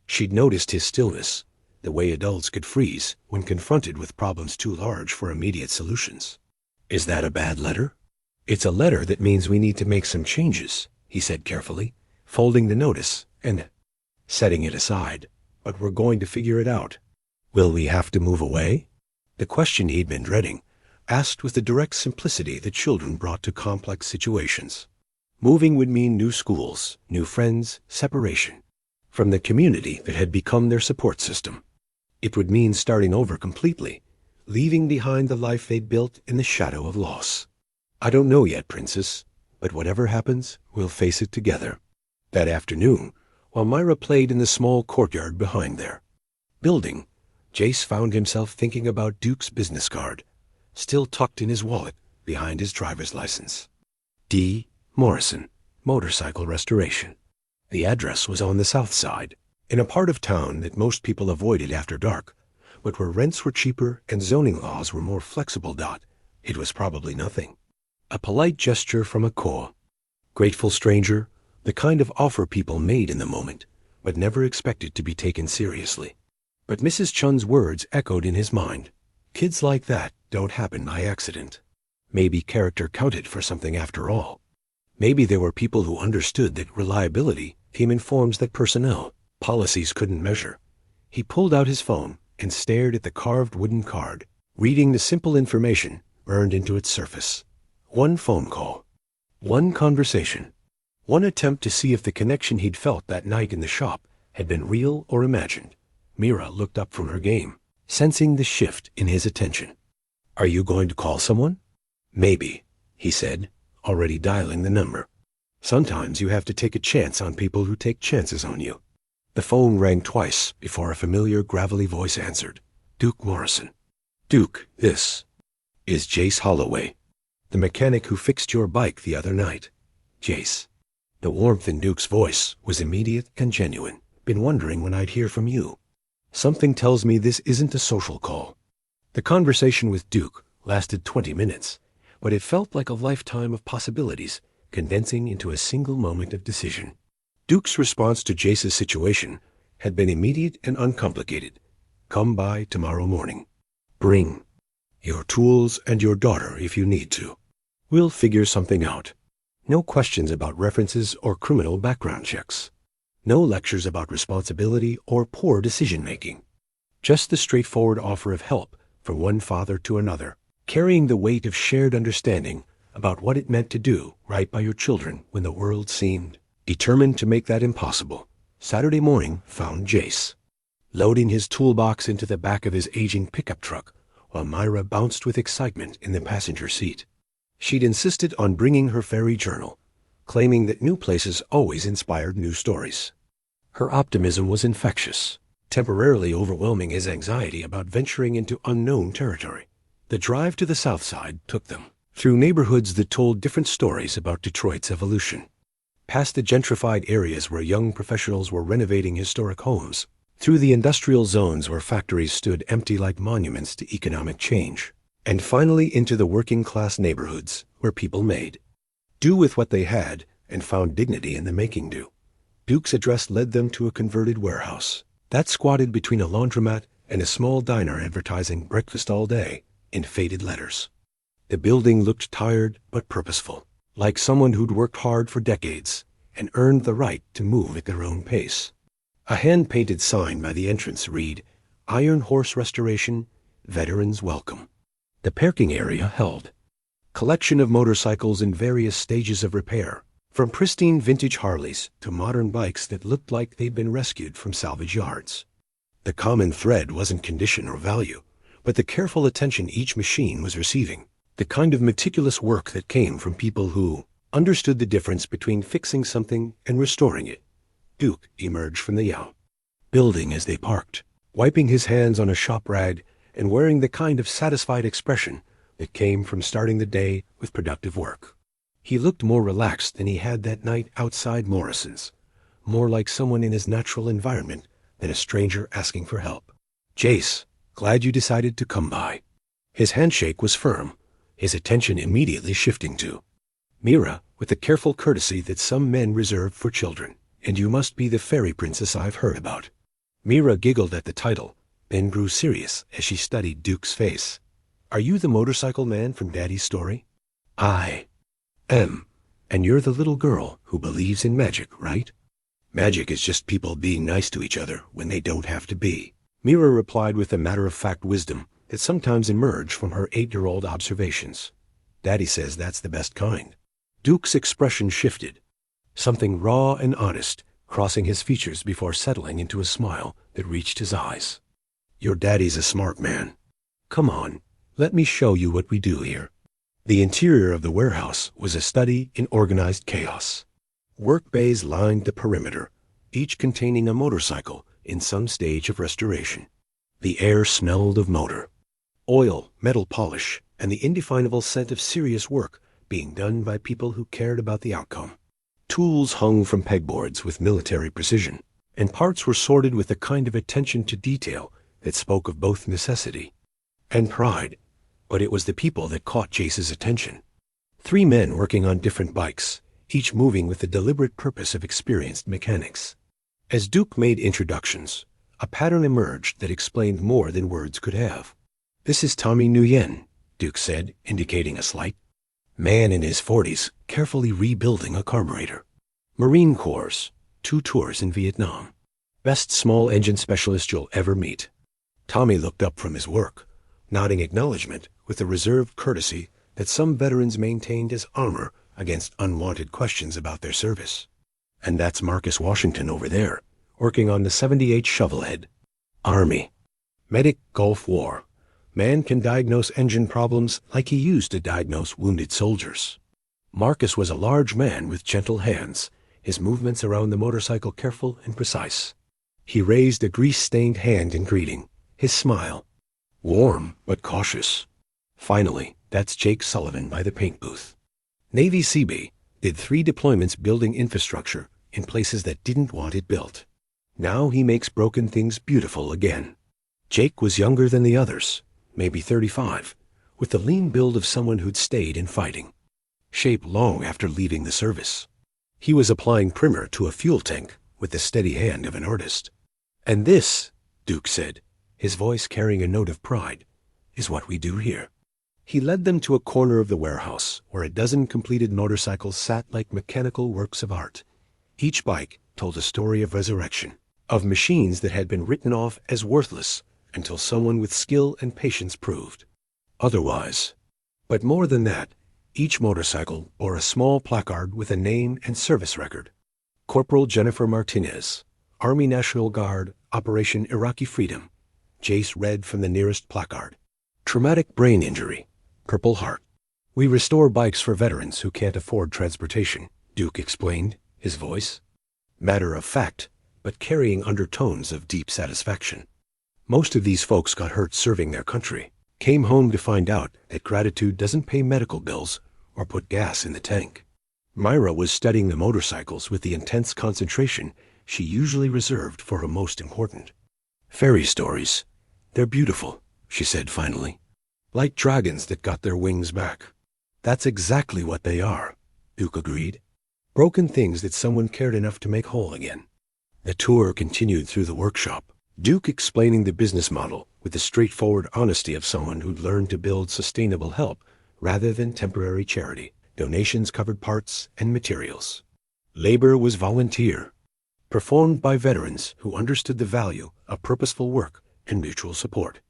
She'd noticed his stillness, the way adults could freeze when confronted with problems too large for immediate solutions. Is that a bad letter? It's a letter that means we need to make some changes, he said carefully, folding the notice and setting it aside. But we're going to figure it out. Will we have to move away? The question he'd been dreading, asked with the direct simplicity that children brought to complex situations. Moving would mean new schools, new friends, separation from the community that had become their support system. It would mean starting over completely, leaving behind the life they'd built in the shadow of loss. I don't know yet, Princess, but whatever happens, we'll face it together. That afternoon, while Myra played in the small courtyard behind their building, Jace found himself thinking about Duke's business card, still tucked in his wallet behind his driver's license. D. Morrison, Motorcycle Restoration. The address was on the south side, in a part of town that most people avoided after dark, but where rents were cheaper and zoning laws were more flexible. It was probably nothing. A polite gesture from a grateful stranger, the kind of offer people made in the moment, but never expected to be taken seriously. But Mrs. Chun's words echoed in his mind. Kids like that don't happen by accident. Maybe character counted for something after all. Maybe there were people who understood that reliability came in forms that personnel policies couldn't measure. He pulled out his phone and stared at the carved wooden card, reading the simple information burned into its surface. One phone call, one conversation, one attempt to see if the connection he'd felt that night in the shop had been real or imagined. Mira looked up from her game, sensing the shift in his attention. Are you going to call someone? Maybe, he said, already dialing the number. Sometimes you have to take a chance on people who take chances on you. The phone rang twice before a familiar gravelly voice answered. Duke Morrison. Duke, this is Jace Holloway, the mechanic who fixed your bike the other night. Jace. The warmth in Duke's voice was immediate and genuine. Been wondering when I'd hear from you. Something tells me this isn't a social call. The conversation with Duke lasted 20 minutes, but it felt like a lifetime of possibilities condensing into a single moment of decision. Duke's response to Jace's situation had been immediate and uncomplicated. Come by tomorrow morning. Bring your tools and your daughter if you need to. We'll figure something out. No questions about references or criminal background checks. No lectures about responsibility or poor decision-making. Just the straightforward offer of help from one father to another, carrying the weight of shared understanding about what it meant to do right by your children when the world seemed determined to make that impossible. Saturday morning found Jace loading his toolbox into the back of his aging pickup truck while Myra bounced with excitement in the passenger seat. She'd insisted on bringing her fairy journal, claiming that new places always inspired new stories. Her optimism was infectious, temporarily overwhelming his anxiety about venturing into unknown territory. The drive to the south side took them through neighborhoods that told different stories about Detroit's evolution, past the gentrified areas where young professionals were renovating historic homes, through the industrial zones where factories stood empty like monuments to economic change, and finally into the working-class neighborhoods where people made do with what they had and found dignity in the making do. Duke's address led them to a converted warehouse that squatted between a laundromat and a small diner advertising breakfast all day in faded letters. The building looked tired but purposeful, like someone who'd worked hard for decades and earned the right to move at their own pace. A hand-painted sign by the entrance read, Iron Horse Restoration, Veterans Welcome. The parking area held collection of motorcycles in various stages of repair, from pristine vintage Harleys to modern bikes that looked like they'd been rescued from salvage yards. The common thread wasn't condition or value, but the careful attention each machine was receiving, the kind of meticulous work that came from people who understood the difference between fixing something and restoring it. Duke emerged from the building as they parked, wiping his hands on a shop rag and wearing the kind of satisfied expression that came from starting the day with productive work. He looked more relaxed than he had that night outside Morrison's, more like someone in his natural environment than a stranger asking for help. "Jace, glad you decided to come by." His handshake was firm, his attention immediately shifting to Mira, with the careful courtesy that some men reserve for children. "And you must be the fairy princess I've heard about." Mira giggled at the title, then grew serious as she studied Duke's face. "Are you the motorcycle man from Daddy's story?" "I am. And you're the little girl who believes in magic, right?" "Magic is just people being nice to each other when they don't have to be," Mira replied with a matter-of-fact wisdom that sometimes emerged from her 8-year-old observations. "Daddy says that's the best kind." Duke's expression shifted, something raw and honest crossing his features before settling into a smile that reached his eyes. "Your daddy's a smart man. Come on, let me show you what we do here." The interior of the warehouse was a study in organized chaos. Work bays lined the perimeter, each containing a motorcycle in some stage of restoration. The air smelled of motor, oil, metal polish, and the indefinable scent of serious work being done by people who cared about the outcome. Tools hung from pegboards with military precision, and parts were sorted with the kind of attention to detail that spoke of both necessity and pride. But it was the people that caught Jace's attention. 3 men working on different bikes, each moving with the deliberate purpose of experienced mechanics. As Duke made introductions, a pattern emerged that explained more than words could have. "This is Tommy Nguyen," Duke said, indicating a slight man in his 40s, carefully rebuilding a carburetor. "Marine Corps, 2 tours in Vietnam. Best small engine specialist you'll ever meet." Tommy looked up from his work, nodding acknowledgement with the reserved courtesy that some veterans maintained as armor against unwanted questions about their service. "And that's Marcus Washington over there, working on the 78 Shovelhead. Army. Medic, Gulf War. Man can diagnose engine problems like he used to diagnose wounded soldiers." Marcus was a large man with gentle hands, his movements around the motorcycle careful and precise. He raised a grease-stained hand in greeting, his smile warm but cautious. "Finally, that's Jake Sullivan by the paint booth. Navy Seabee did 3 deployments building infrastructure in places that didn't want it built. Now he makes broken things beautiful again." Jake was younger than the others, maybe 35, with the lean build of someone who'd stayed in fighting shape long after leaving the service. He was applying primer to a fuel tank with the steady hand of an artist. "And this," Duke said, his voice carrying a note of pride, "is what we do here." He led them to a corner of the warehouse where a dozen completed motorcycles sat like mechanical works of art. Each bike told a story of resurrection, of machines that had been written off as worthless until someone with skill and patience proved otherwise. But more than that, each motorcycle bore a small placard with a name and service record. Corporal Jennifer Martinez, Army National Guard, Operation Iraqi Freedom. Jace read from the nearest placard. Traumatic brain injury, Purple Heart. "We restore bikes for veterans who can't afford transportation," Duke explained, his voice matter of fact, but carrying undertones of deep satisfaction. "Most of these folks got hurt serving their country, came home to find out that gratitude doesn't pay medical bills or put gas in the tank." Myra was studying the motorcycles with the intense concentration she usually reserved for her most important. "Fairy stories. They're beautiful," she said finally. "Like dragons that got their wings back." "That's exactly what they are," Duke agreed. "Broken things that someone cared enough to make whole again." The tour continued through the workshop, Duke explaining the business model with the straightforward honesty of someone who'd learned to build sustainable help rather than temporary charity. Donations covered parts and materials. Labor was volunteer, performed by veterans who understood the value of purposeful work and mutual support.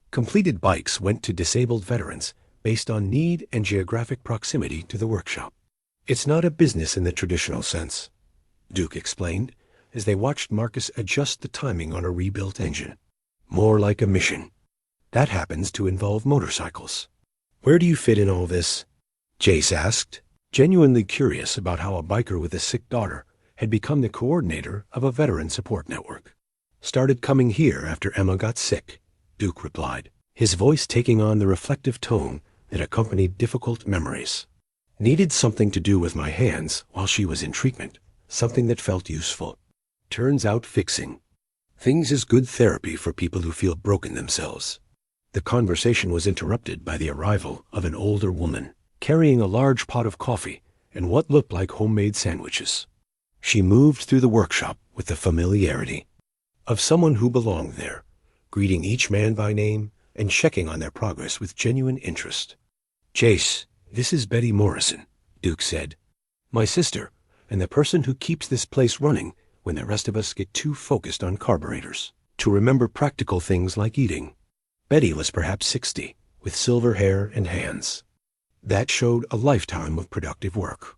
Completed bikes went to disabled veterans based on need and geographic proximity to the workshop. "It's not a business in the traditional sense," Duke explained, as they watched Marcus adjust the timing on a rebuilt engine. "More like a mission. That happens to involve motorcycles." "Where do you fit in all this?" Jace asked, genuinely curious about how a biker with a sick daughter had become the coordinator of a veteran support network. "Started coming here after Emma got sick," Duke replied, his voice taking on the reflective tone that accompanied difficult memories. "Needed something to do with my hands while she was in treatment, something that felt useful. Turns out fixing things is good therapy for people who feel broken themselves. The conversation was interrupted by the arrival of an older woman, carrying a large pot of coffee and what looked like homemade sandwiches. She moved through the workshop with the familiarity of someone who belonged there, greeting each man by name and checking on their progress with genuine interest. "Jace, this is Betty Morrison," Duke said. "My sister, and the person who keeps this place running when the rest of us get too focused on carburetors to remember practical things like eating." Betty was perhaps 60, with silver hair and hands that showed a lifetime of productive work.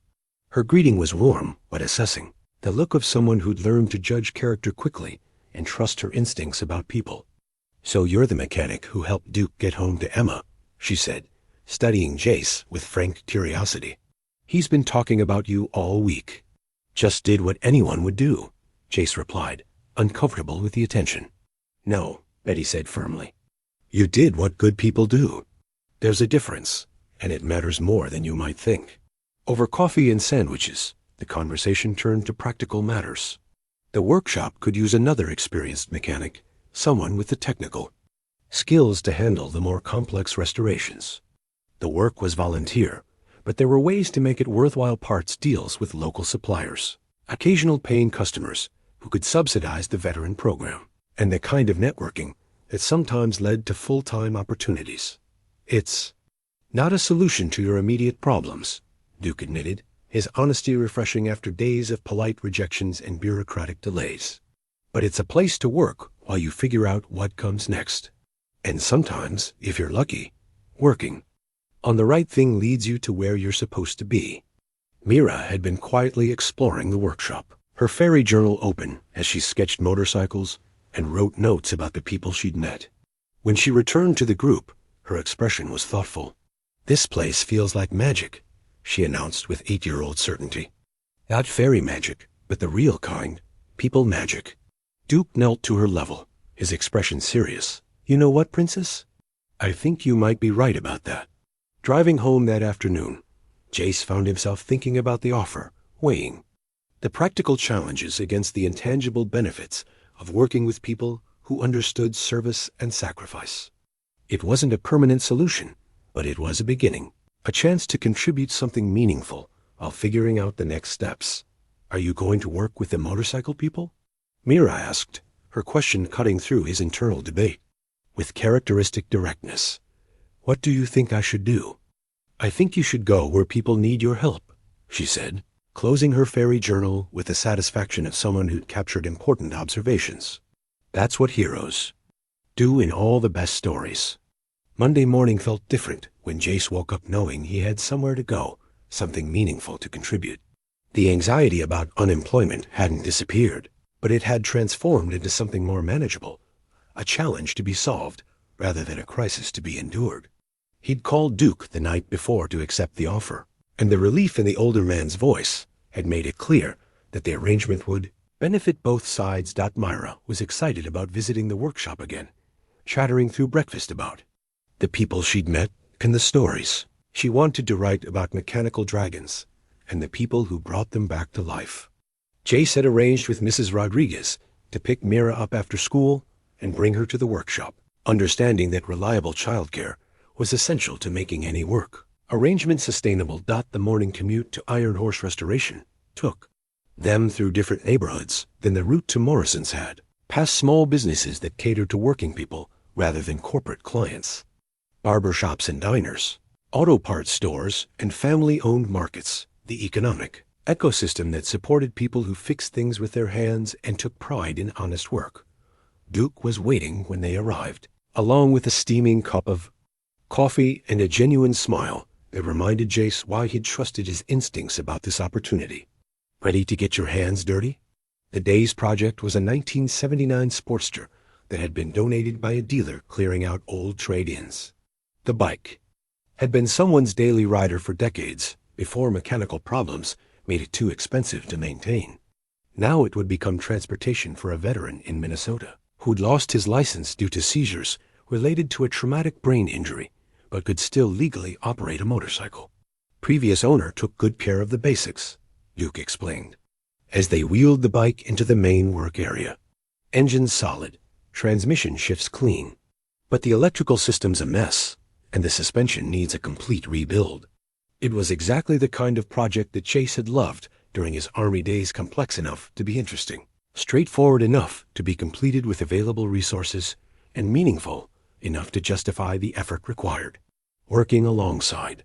Her greeting was warm but assessing, the look of someone who'd learned to judge character quickly and trust her instincts about people. "So you're the mechanic who helped Duke get home to Emma," she said, studying Jace with frank curiosity. "He's been talking about you all week." "Just did what anyone would do," Jace replied, uncomfortable with the attention. "No," Betty said firmly. "You did what good people do. There's a difference, and it matters more than you might think." Over coffee and sandwiches, the conversation turned to practical matters. The workshop could use another experienced mechanic, someone with the technical skills to handle the more complex restorations. The work was volunteer, but there were ways to make it worthwhile parts deals with local suppliers, occasional paying customers who could subsidize the veteran program, and the kind of networking that sometimes led to full-time opportunities. "It's not a solution to your immediate problems," Duke admitted, his honesty refreshing after days of polite rejections and bureaucratic delays. "But it's a place to work while you figure out what comes next. And sometimes, if you're lucky, working on the right thing leads you to where you're supposed to be." Mira had been quietly exploring the workshop, her fairy journal open as she sketched motorcycles and wrote notes about the people she'd met. When she returned to the group, her expression was thoughtful. "This place feels like magic," she announced with 8-year-old certainty. "Not fairy magic, but the real kind, people magic." Duke knelt to her level, his expression serious. "You know what, Princess? I think you might be right about that." Driving home that afternoon, Jace found himself thinking about the offer, weighing the practical challenges against the intangible benefits of working with people who understood service and sacrifice. It wasn't a permanent solution, but it was a beginning, a chance to contribute something meaningful while figuring out the next steps. "Are you going to work with the motorcycle people?" Mira asked, her question cutting through his internal debate. With characteristic directness. "What do you think I should do?" "I think you should go where people need your help," she said, closing her fairy journal with the satisfaction of someone who'd captured important observations. That's what heroes do in all the best stories. Monday morning felt different when Jace woke up knowing he had somewhere to go, something meaningful to contribute. The anxiety about unemployment hadn't disappeared, but it had transformed into something more manageable, a challenge to be solved rather than a crisis to be endured. He'd called Duke the night before to accept the offer, and the relief in the older man's voice had made it clear that the arrangement would benefit both sides. Myra was excited about visiting the workshop again, chattering through breakfast about the people she'd met and the stories she wanted to write about mechanical dragons and the people who brought them back to life. Jace had arranged with Mrs. Rodriguez to pick Mira up after school and bring her to the workshop, understanding that reliable childcare was essential to making any work arrangement sustainable. The morning commute to Iron Horse Restoration took them through different neighborhoods than the route to Morrison's had, past small businesses that catered to working people rather than corporate clients, barber shops and diners, auto parts stores, and family-owned markets, the economic ecosystem that supported people who fixed things with their hands and took pride in honest work. Duke was waiting when they arrived, along with a steaming cup of coffee and a genuine smile that reminded Jace why he'd trusted his instincts about this opportunity. "Ready to get your hands dirty?" The day's project was a 1979 Sportster that had been donated by a dealer clearing out old trade-ins. The bike had been someone's daily rider for decades before mechanical problems made it too expensive to maintain. Now it would become transportation for a veteran in Minnesota who'd lost his license due to seizures related to a traumatic brain injury, but could still legally operate a motorcycle. Previous owner took good care of the basics, Duke explained. as they wheeled the bike into the main work area. Engine solid, transmission shifts clean, but the electrical system's a mess, and the suspension needs a complete rebuild. It was exactly the kind of project that Jace had loved during his Army days, complex enough to be interesting, straightforward enough to be completed with available resources, and meaningful enough to justify the effort required. Working alongside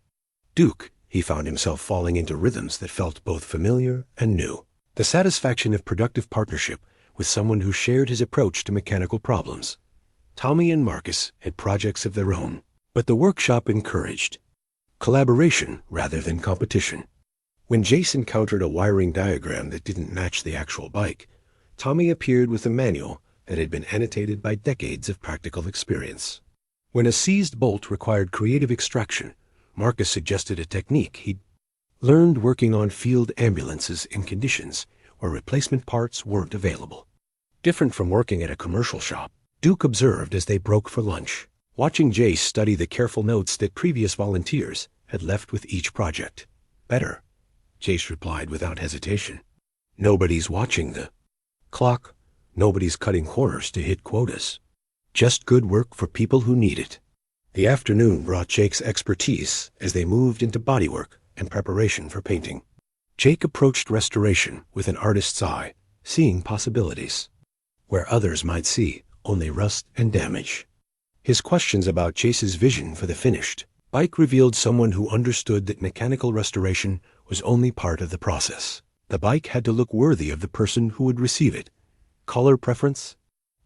Duke, he found himself falling into rhythms that felt both familiar and new. The satisfaction of productive partnership with someone who shared his approach to mechanical problems. Tommy and Marcus had projects of their own, but the workshop encouraged collaboration rather than competition. When Jace encountered a wiring diagram that didn't match the actual bike, Tommy appeared with a manual that had been annotated by decades of practical experience. When a seized bolt required creative extraction, Marcus suggested a technique he'd learned working on field ambulances in conditions where replacement parts weren't available. Different from working at a commercial shop, Duke observed as they broke for lunch, watching Jace study the careful notes that previous volunteers had left with each project. Better, Jace replied without hesitation. Nobody's watching the clock. Nobody's cutting corners to hit quotas. Just good work for people who need it. The afternoon brought Jake's expertise as they moved into bodywork and preparation for painting. Jake approached restoration with an artist's eye, seeing possibilities where others might see only rust and damage. His questions about Jace's vision for the finished bike revealed someone who understood that mechanical restoration was only part of the process. The bike had to look worthy of the person who would receive it. Color preference?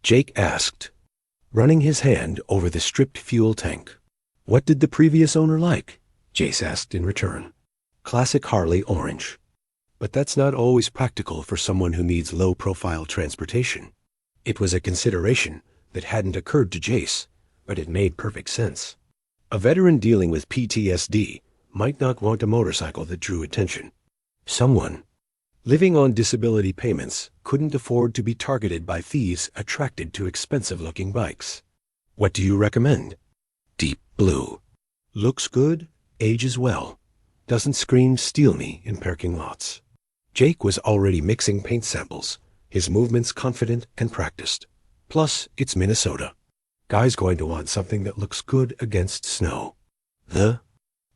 Jake asked, running his hand over the stripped fuel tank. What did the previous owner like? Jace asked in return. Classic Harley orange. But that's not always practical for someone who needs low-profile transportation. It was a consideration that hadn't occurred to Jace, but it made perfect sense. A veteran dealing with PTSD might not want a motorcycle that drew attention. Someone living on disability payments couldn't afford to be targeted by thieves attracted to expensive-looking bikes. What do you recommend? Deep blue. Looks good, ages well. Doesn't scream steal me in parking lots. Jake was already mixing paint samples, his movements confident and practiced. Plus, it's Minnesota. Guy's going to want something that looks good against snow. The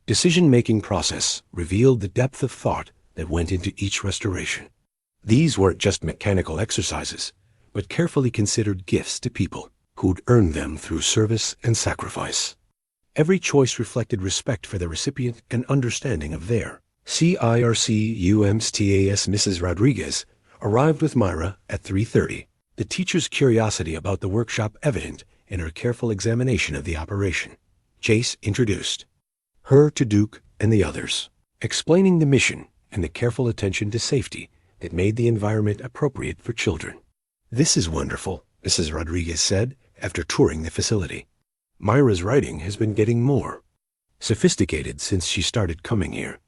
decision-making process revealed the depth of thought that went into each restoration. These weren't just mechanical exercises, but carefully considered gifts to people who'd earned them through service and sacrifice. Every choice reflected respect for the recipient and understanding of their CIRCUMSTAS. Mrs. Rodriguez arrived with Myra at 3:30, the teacher's curiosity about the workshop evident in her careful examination of the operation. Jace introduced her to Duke and the others, explaining the mission and the careful attention to safety that made the environment appropriate for children. This is wonderful, Mrs. Rodriguez said after touring the facility. Myra's writing has been getting more sophisticated since she started coming here.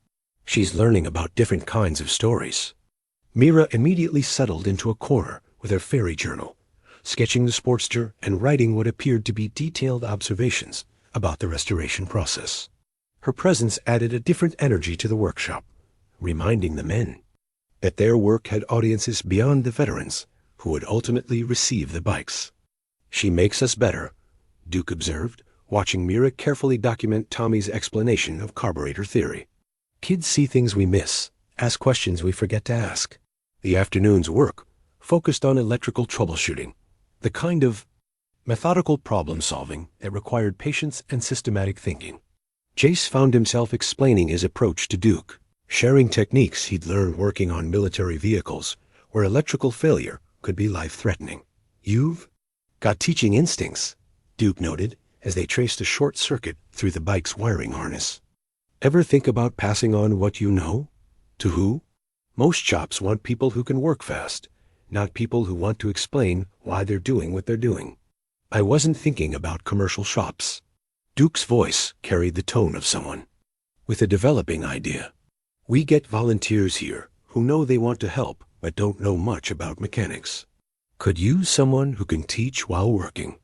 She's learning about different kinds of stories. Mira immediately settled into a corner with her fairy journal, sketching the Sportster and writing what appeared to be detailed observations about the restoration process. Her presence added a different energy to the workshop, reminding the men that their work had audiences beyond the veterans who would ultimately receive the bikes. She makes us better, Duke observed, watching Mira carefully document Tommy's explanation of carburetor theory. Kids see things we miss, ask questions we forget to ask. The afternoon's work focused on electrical troubleshooting, the kind of methodical problem-solving that required patience and systematic thinking. Jace found himself explaining his approach to Duke, sharing techniques he'd learned working on military vehicles where electrical failure could be life-threatening. You've got teaching instincts, Duke noted as they traced a short circuit through the bike's wiring harness. Ever think about passing on what you know? To who? Most shops want people who can work fast, not people who want to explain why they're doing what they're doing. I wasn't thinking about commercial shops. Duke's voice carried the tone of someone with a developing idea. We get volunteers here who know they want to help but don't know much about mechanics. Could use someone who can teach while working.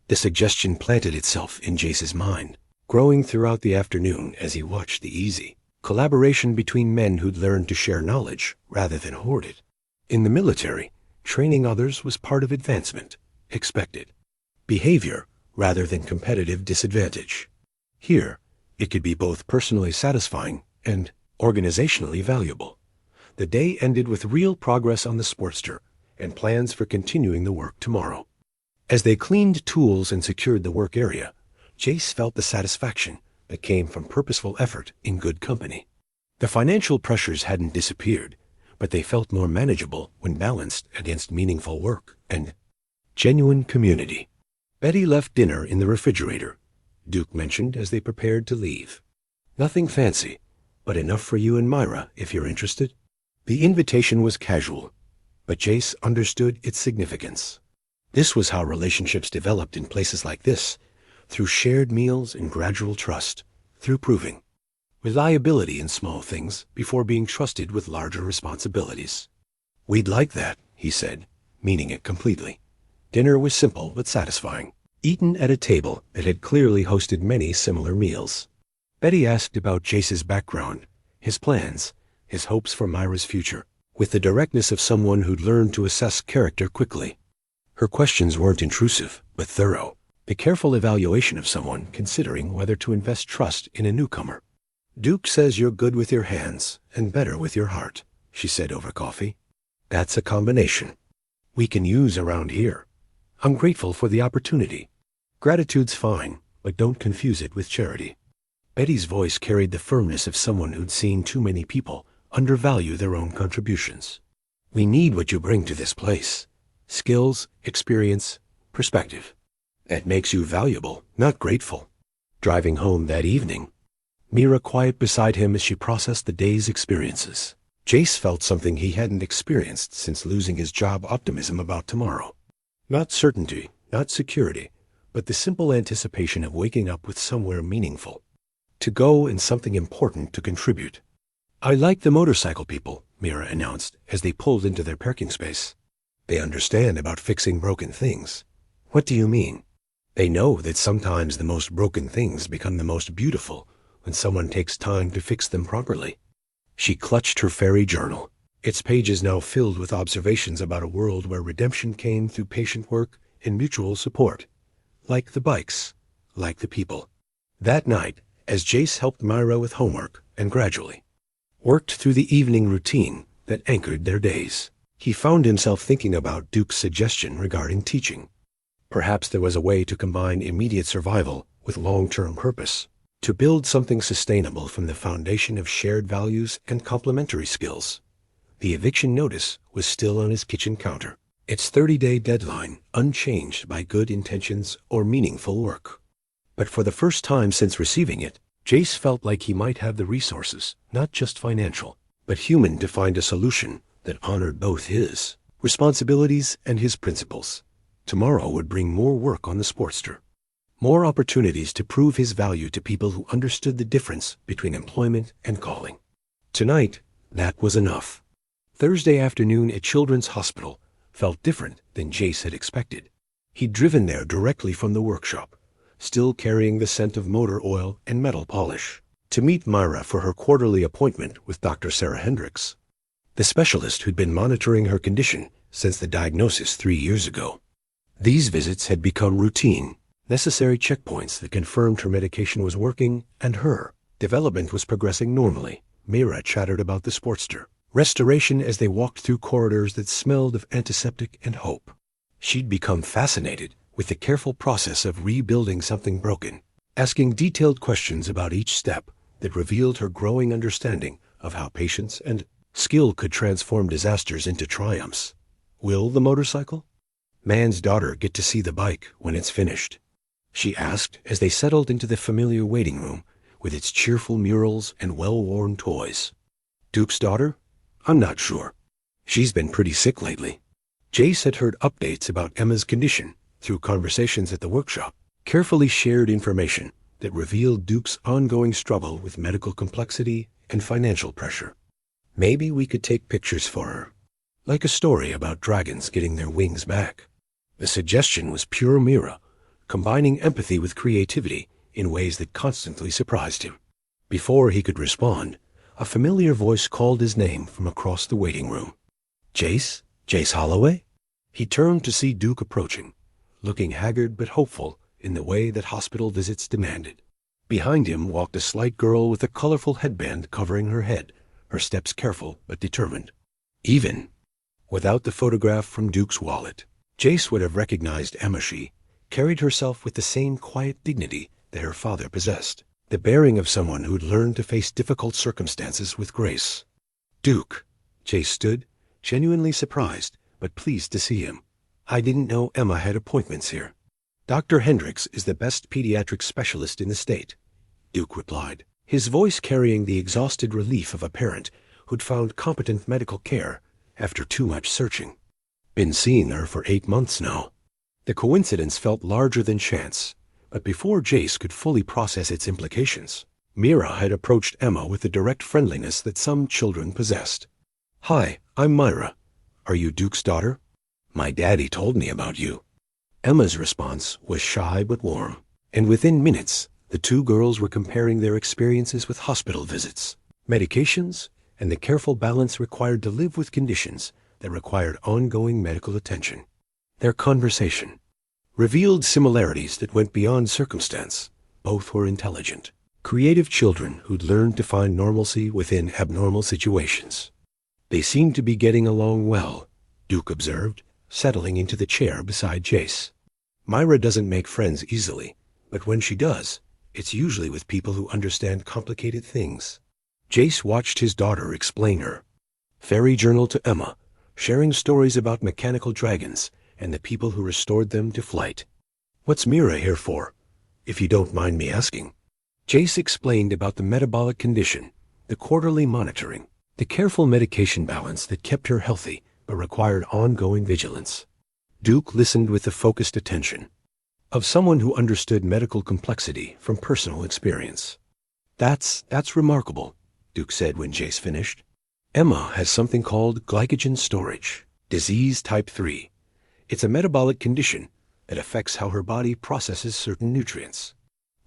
The suggestion planted itself in Jace's mind, growing throughout the afternoon as he watched the easy collaboration between men who'd learned to share knowledge rather than hoard it. In the military, training others was part of advancement, expected behavior rather than competitive disadvantage. Here, it could be both personally satisfying and organizationally valuable. The day ended with real progress on the Sportster and plans for continuing the work tomorrow. As they cleaned tools and secured the work area, Jace felt the satisfaction that came from purposeful effort in good company. The financial pressures hadn't disappeared, but they felt more manageable when balanced against meaningful work and genuine community. Betty left dinner in the refrigerator, Duke mentioned as they prepared to leave. Nothing fancy, but enough for you and Myra if you're interested. The invitation was casual, but Jace understood its significance. This was how relationships developed in places like this, through shared meals and gradual trust, through proving reliability in small things before being trusted with larger responsibilities. We'd like that, he said, meaning it completely. Dinner was simple but satisfying, eaten at a table that had clearly hosted many similar meals. Betty asked about Jace's background, his plans, his hopes for Myra's future, with the directness of someone who'd learned to assess character quickly. Her questions weren't intrusive, but thorough, the careful evaluation of someone considering whether to invest trust in a newcomer. Duke says you're good with your hands and better with your heart, she said over coffee. That's a combination we can use around here. I'm grateful for the opportunity. Gratitude's fine, but don't confuse it with charity. Betty's voice carried the firmness of someone who'd seen too many people undervalue their own contributions. We need what you bring to this place. Skills, experience, perspective. That makes you valuable, not grateful. Driving home that evening, Myra quiet beside him as she processed the day's experiences. Jace felt something he hadn't experienced since losing his job: optimism about tomorrow. Not certainty, not security, but the simple anticipation of waking up with somewhere meaningful to go and something important to contribute. I like the motorcycle people, Myra announced as they pulled into their parking space. They understand about fixing broken things. What do you mean? They know that sometimes the most broken things become the most beautiful when someone takes time to fix them properly. She clutched her fairy journal, its pages now filled with observations about a world where redemption came through patient work and mutual support. Like the bikes, like the people. That night, as Jace helped Myra with homework and gradually worked through the evening routine that anchored their days, he found himself thinking about Duke's suggestion regarding teaching. Perhaps there was a way to combine immediate survival with long-term purpose, to build something sustainable from the foundation of shared values and complementary skills. The eviction notice was still on his kitchen counter, its 30-day deadline unchanged by good intentions or meaningful work. But for the first time since receiving it, Jace felt like he might have the resources, not just financial, but human, to find a solution that honored both his responsibilities and his principles. Tomorrow would bring more work on the Sportster, more opportunities to prove his value to people who understood the difference between employment and calling. Tonight, that was enough. Thursday afternoon at Children's Hospital felt different than Jace had expected. He'd driven there directly from the workshop, still carrying the scent of motor oil and metal polish, to meet Myra for her quarterly appointment with Dr. Sarah Hendricks, the specialist who'd been monitoring her condition since the diagnosis 3 years ago. These visits had become routine, necessary checkpoints that confirmed her medication was working and her development was progressing normally. Myra chattered about the Sportster restoration as they walked through corridors that smelled of antiseptic and hope. She'd become fascinated with the careful process of rebuilding something broken, asking detailed questions about each step that revealed her growing understanding of how patience and skill could transform disasters into triumphs. Will the motorcycle man's daughter get to see the bike when it's finished? She asked as they settled into the familiar waiting room with its cheerful murals and well-worn toys. Duke's daughter? I'm not sure. She's been pretty sick lately. Jace had heard updates about Emma's condition through conversations at the workshop, carefully shared information that revealed Duke's ongoing struggle with medical complexity and financial pressure. Maybe we could take pictures for her, like a story about dragons getting their wings back. The suggestion was pure Myra, combining empathy with creativity in ways that constantly surprised him. Before he could respond, a familiar voice called his name from across the waiting room. Jace? Jace Holloway? He turned to see Duke approaching, looking haggard but hopeful in the way that hospital visits demanded. Behind him walked a slight girl with a colorful headband covering her head, her steps careful but determined. Even without the photograph from Duke's wallet, Jace would have recognized Emma. She carried herself with the same quiet dignity that her father possessed, the bearing of someone who'd learned to face difficult circumstances with grace. Duke. Jace stood, genuinely surprised, but pleased to see him. I didn't know Emma had appointments here. Dr. Hendricks is the best pediatric specialist in the state, Duke replied, his voice carrying the exhausted relief of a parent who'd found competent medical care after too much searching. Been seeing her for 8 months now. The coincidence felt larger than chance, but before Jace could fully process its implications, Mira had approached Emma with the direct friendliness that some children possessed. Hi, I'm Myra. Are you Duke's daughter? My daddy told me about you. Emma's response was shy but warm, and within minutes, the two girls were comparing their experiences with hospital visits, medications, and the careful balance required to live with conditions that required ongoing medical attention. Their conversation revealed similarities that went beyond circumstance. Both were intelligent, creative children who'd learned to find normalcy within abnormal situations. They seemed to be getting along well, Duke observed, settling into the chair beside Jace. Myra doesn't make friends easily, but when she does, it's usually with people who understand complicated things. Jace watched his daughter explain her fairy journal to Emma, sharing stories about mechanical dragons and the people who restored them to flight. What's Mira here for, if you don't mind me asking? Jace explained about the metabolic condition, the quarterly monitoring, the careful medication balance that kept her healthy but required ongoing vigilance. Duke listened with the focused attention of someone who understood medical complexity from personal experience. That's remarkable, Duke said when Jace finished. Emma has something called glycogen storage, disease type 3. It's a metabolic condition that affects how her body processes certain nutrients.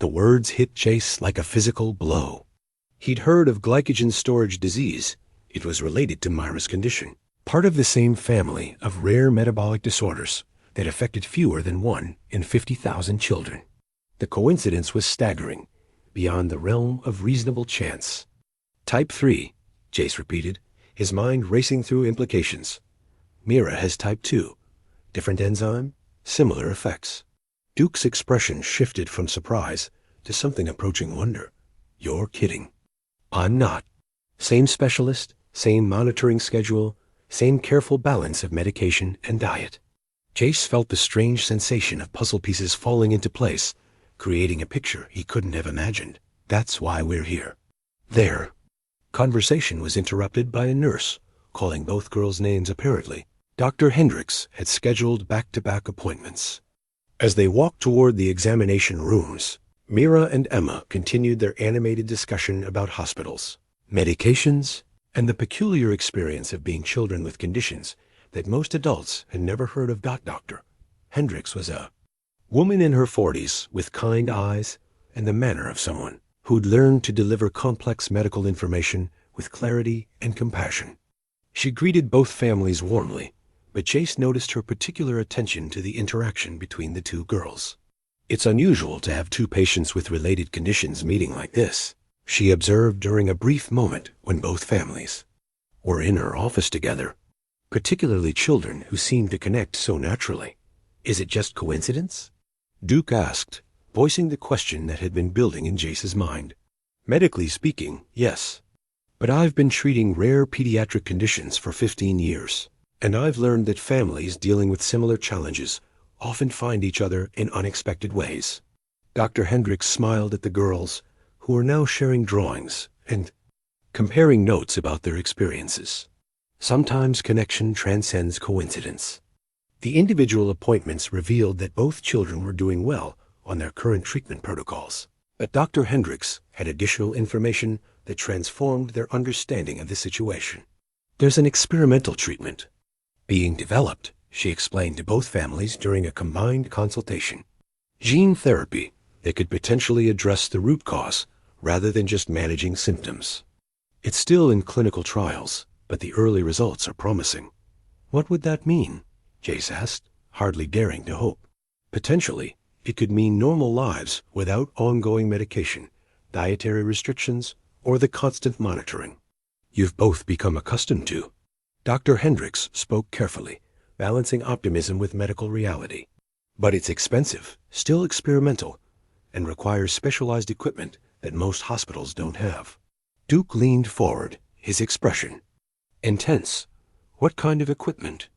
The words hit Jace like a physical blow. He'd heard of glycogen storage disease. It was related to Myra's condition, part of the same family of rare metabolic disorders that affected fewer than 1 in 50,000 children. The coincidence was staggering, beyond the realm of reasonable chance. Type 3, Jace repeated, his mind racing through implications. Mira has type 2. Different enzyme, similar effects. Duke's expression shifted from surprise to something approaching wonder. You're kidding. I'm not. Same specialist, same monitoring schedule, same careful balance of medication and diet. Jace felt the strange sensation of puzzle pieces falling into place, creating a picture he couldn't have imagined. That's why we're here. There. Conversation was interrupted by a nurse, calling both girls' names apparently. Dr. Hendricks had scheduled back-to-back appointments. As they walked toward the examination rooms, Mira and Emma continued their animated discussion about hospitals, medications, and the peculiar experience of being children with conditions that most adults had never heard of. Dr. Hendricks was a woman in her 40s with kind eyes and the manner of someone who'd learned to deliver complex medical information with clarity and compassion. She greeted both families warmly, but Jace noticed her particular attention to the interaction between the two girls. It's unusual to have two patients with related conditions meeting like this, she observed during a brief moment when both families were in her office together, particularly children who seemed to connect so naturally. Is it just coincidence? Duke asked, voicing the question that had been building in Jace's mind. Medically speaking, yes. But I've been treating rare pediatric conditions for 15 years, and I've learned that families dealing with similar challenges often find each other in unexpected ways. Dr. Hendricks smiled at the girls, who were now sharing drawings and comparing notes about their experiences. Sometimes connection transcends coincidence. The individual appointments revealed that both children were doing well on their current treatment protocols, but Dr. Hendricks had additional information that transformed their understanding of the situation. There's an experimental treatment being developed, she explained to both families during a combined consultation. Gene therapy that could potentially address the root cause rather than just managing symptoms. It's still in clinical trials, but the early results are promising. What would that mean? Jace asked, hardly daring to hope. Potentially, it could mean normal lives without ongoing medication, dietary restrictions, or the constant monitoring you've both become accustomed to. Dr. Hendricks spoke carefully, balancing optimism with medical reality. But it's expensive, still experimental, and requires specialized equipment that most hospitals don't have. Duke leaned forward, his expression intense. What kind of equipment?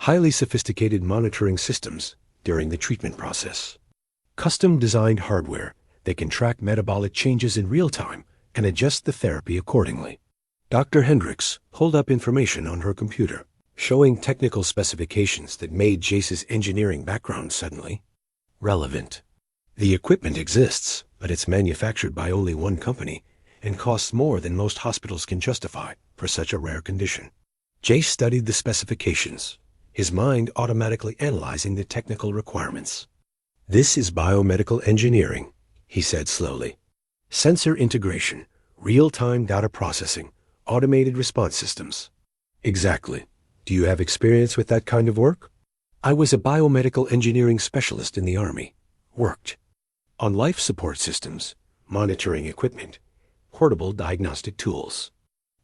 Highly sophisticated monitoring systems during the treatment process. Custom-designed hardware that can track metabolic changes in real time and adjust the therapy accordingly. Dr. Hendricks pulled up information on her computer, showing technical specifications that made Jace's engineering background suddenly relevant. The equipment exists, but it's manufactured by only one company and costs more than most hospitals can justify for such a rare condition. Jace studied the specifications, his mind automatically analyzing the technical requirements. This is biomedical engineering, he said slowly. Sensor integration, real-time data processing, automated response systems. Exactly. Do you have experience with that kind of work? I was a biomedical engineering specialist in the Army. Worked on life support systems, monitoring equipment, portable diagnostic tools.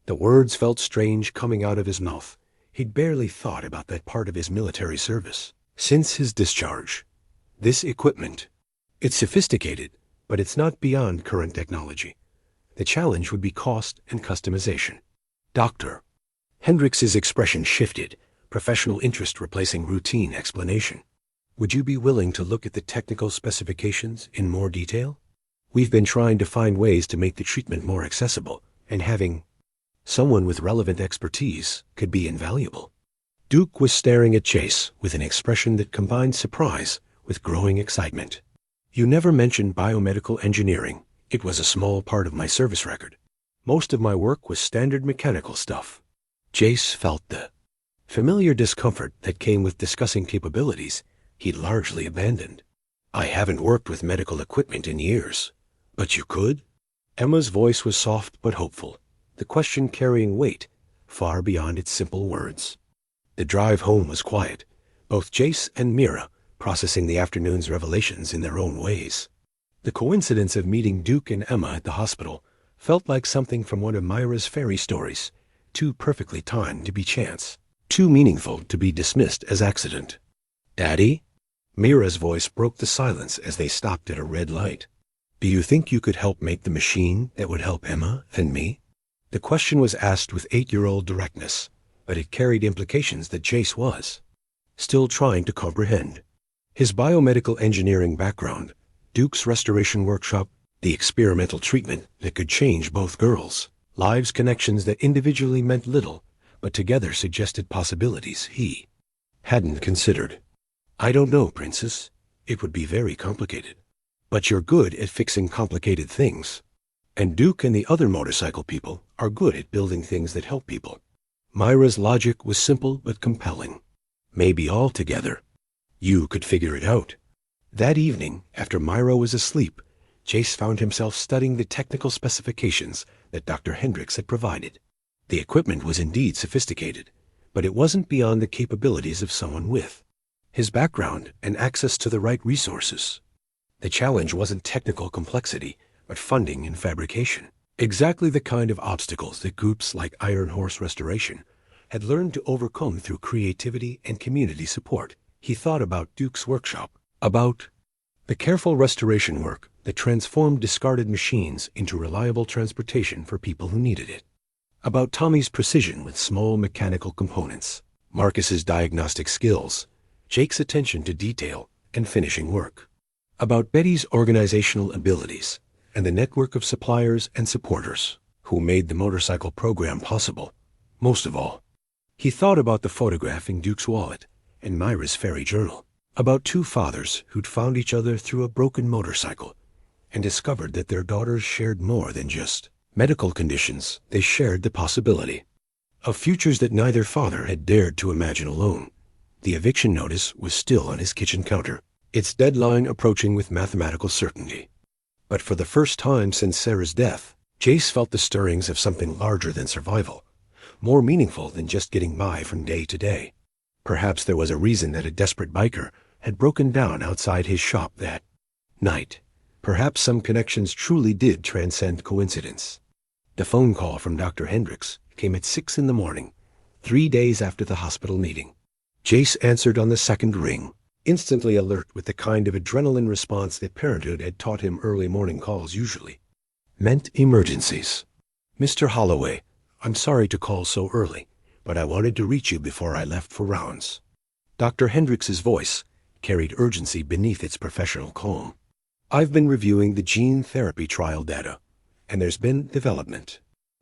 The words felt strange coming out of his mouth. He'd barely thought about that part of his military service since his discharge. This equipment, it's sophisticated, but it's not beyond current technology. The challenge would be cost and customization. Doctor. Hendricks's expression shifted, professional interest replacing routine explanation. Would you be willing to look at the technical specifications in more detail? We've been trying to find ways to make the treatment more accessible, and having someone with relevant expertise could be invaluable. Duke was staring at Jace with an expression that combined surprise with growing excitement. You never mentioned biomedical engineering. It was a small part of my service record. Most of my work was standard mechanical stuff. Jace felt the familiar discomfort that came with discussing capabilities he'd largely abandoned. I haven't worked with medical equipment in years. But you could? Emma's voice was soft but hopeful, the question carrying weight far beyond its simple words. The drive home was quiet, both Jace and Mira processing the afternoon's revelations in their own ways. The coincidence of meeting Duke and Emma at the hospital felt like something from one of Myra's fairy stories, too perfectly timed to be chance, too meaningful to be dismissed as accident. Daddy? Mira's voice broke the silence as they stopped at a red light. Do you think you could help make the machine that would help Emma and me? The question was asked with 8-year-old directness, but it carried implications that Jace was still trying to comprehend. His biomedical engineering background, Duke's restoration workshop, the experimental treatment that could change both girls' lives, connections that individually meant little, but together suggested possibilities he hadn't considered. I don't know, Princess. It would be very complicated. But you're good at fixing complicated things. And Duke and the other motorcycle people are good at building things that help people. Myra's logic was simple but compelling. Maybe all together you could figure it out. That evening, after Myra was asleep, Jace found himself studying the technical specifications that Dr. Hendricks had provided. The equipment was indeed sophisticated, but it wasn't beyond the capabilities of someone with his background and access to the right resources. The challenge wasn't technical complexity, but funding and fabrication. Exactly the kind of obstacles that groups like Iron Horse Restoration had learned to overcome through creativity and community support. He thought about Duke's workshop, about the careful restoration work that transformed discarded machines into reliable transportation for people who needed it, about Tommy's precision with small mechanical components, Marcus's diagnostic skills, Jake's attention to detail and finishing work, about Betty's organizational abilities and the network of suppliers and supporters who made the motorcycle program possible. Most of all, he thought about the photograph in Duke's wallet and Myra's fairy journal, about two fathers who'd found each other through a broken motorcycle and discovered that their daughters shared more than just medical conditions. They shared the possibility of futures that neither father had dared to imagine alone. The eviction notice was still on his kitchen counter, its deadline approaching with mathematical certainty. But for the first time since Sarah's death, Jace felt the stirrings of something larger than survival, more meaningful than just getting by from day to day. Perhaps there was a reason that a desperate biker had broken down outside his shop that night. Perhaps some connections truly did transcend coincidence. The phone call from Dr. Hendricks came at 6 in the morning, 3 days after the hospital meeting. Jace answered on the second ring, instantly alert with the kind of adrenaline response that parenthood had taught him early morning calls usually meant emergencies. "Mr. Holloway, I'm sorry to call so early, but I wanted to reach you before I left for rounds." Dr. Hendricks's voice carried urgency beneath its professional calm. "I've been reviewing the gene therapy trial data, and there's been development."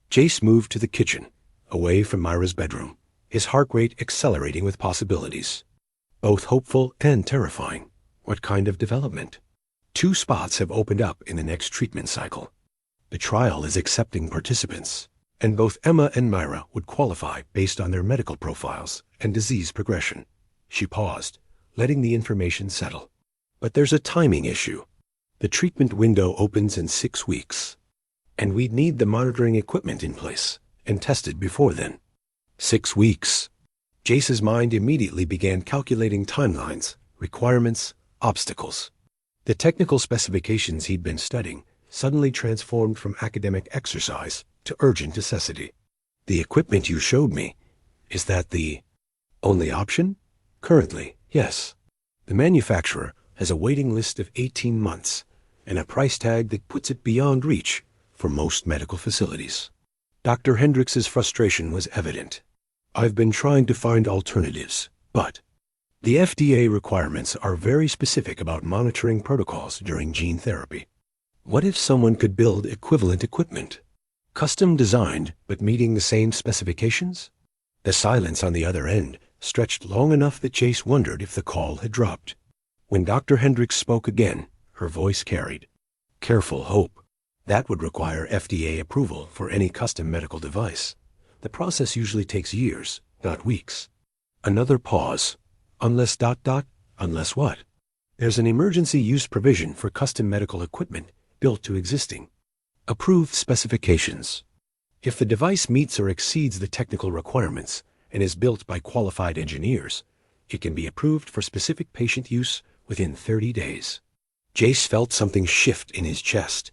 Jace moved to the kitchen, away from Myra's bedroom, his heart rate accelerating with possibilities. Both hopeful and terrifying. What kind of development? 2 spots have opened up in the next treatment cycle. The trial is accepting participants, and both Emma and Myra would qualify based on their medical profiles and disease progression. She paused, letting the information settle. But there's a timing issue. The treatment window opens in 6 weeks, and we'd need the monitoring equipment in place and tested before then. 6 weeks. Jace's mind immediately began calculating timelines, requirements, obstacles. The technical specifications he'd been studying suddenly transformed from academic exercise to urgent necessity. "The equipment you showed me, is that the only option?" "Currently, yes. The manufacturer has a waiting list of 18 months and a price tag that puts it beyond reach for most medical facilities." Dr. Hendricks's frustration was evident. "I've been trying to find alternatives, but the FDA requirements are very specific about monitoring protocols during gene therapy. What if someone could build equivalent equipment? Custom designed, but meeting the same specifications?" The silence on the other end stretched long enough that Jace wondered if the call had dropped. When Dr. Hendricks spoke again, her voice carried careful hope. "That would require FDA approval for any custom medical device. The process usually takes years, not weeks." Another pause. "Unless ... unless what?" "There's an emergency use provision for custom medical equipment built to existing approved specifications. If the device meets or exceeds the technical requirements and is built by qualified engineers, it can be approved for specific patient use within 30 days. Jace felt something shift in his chest,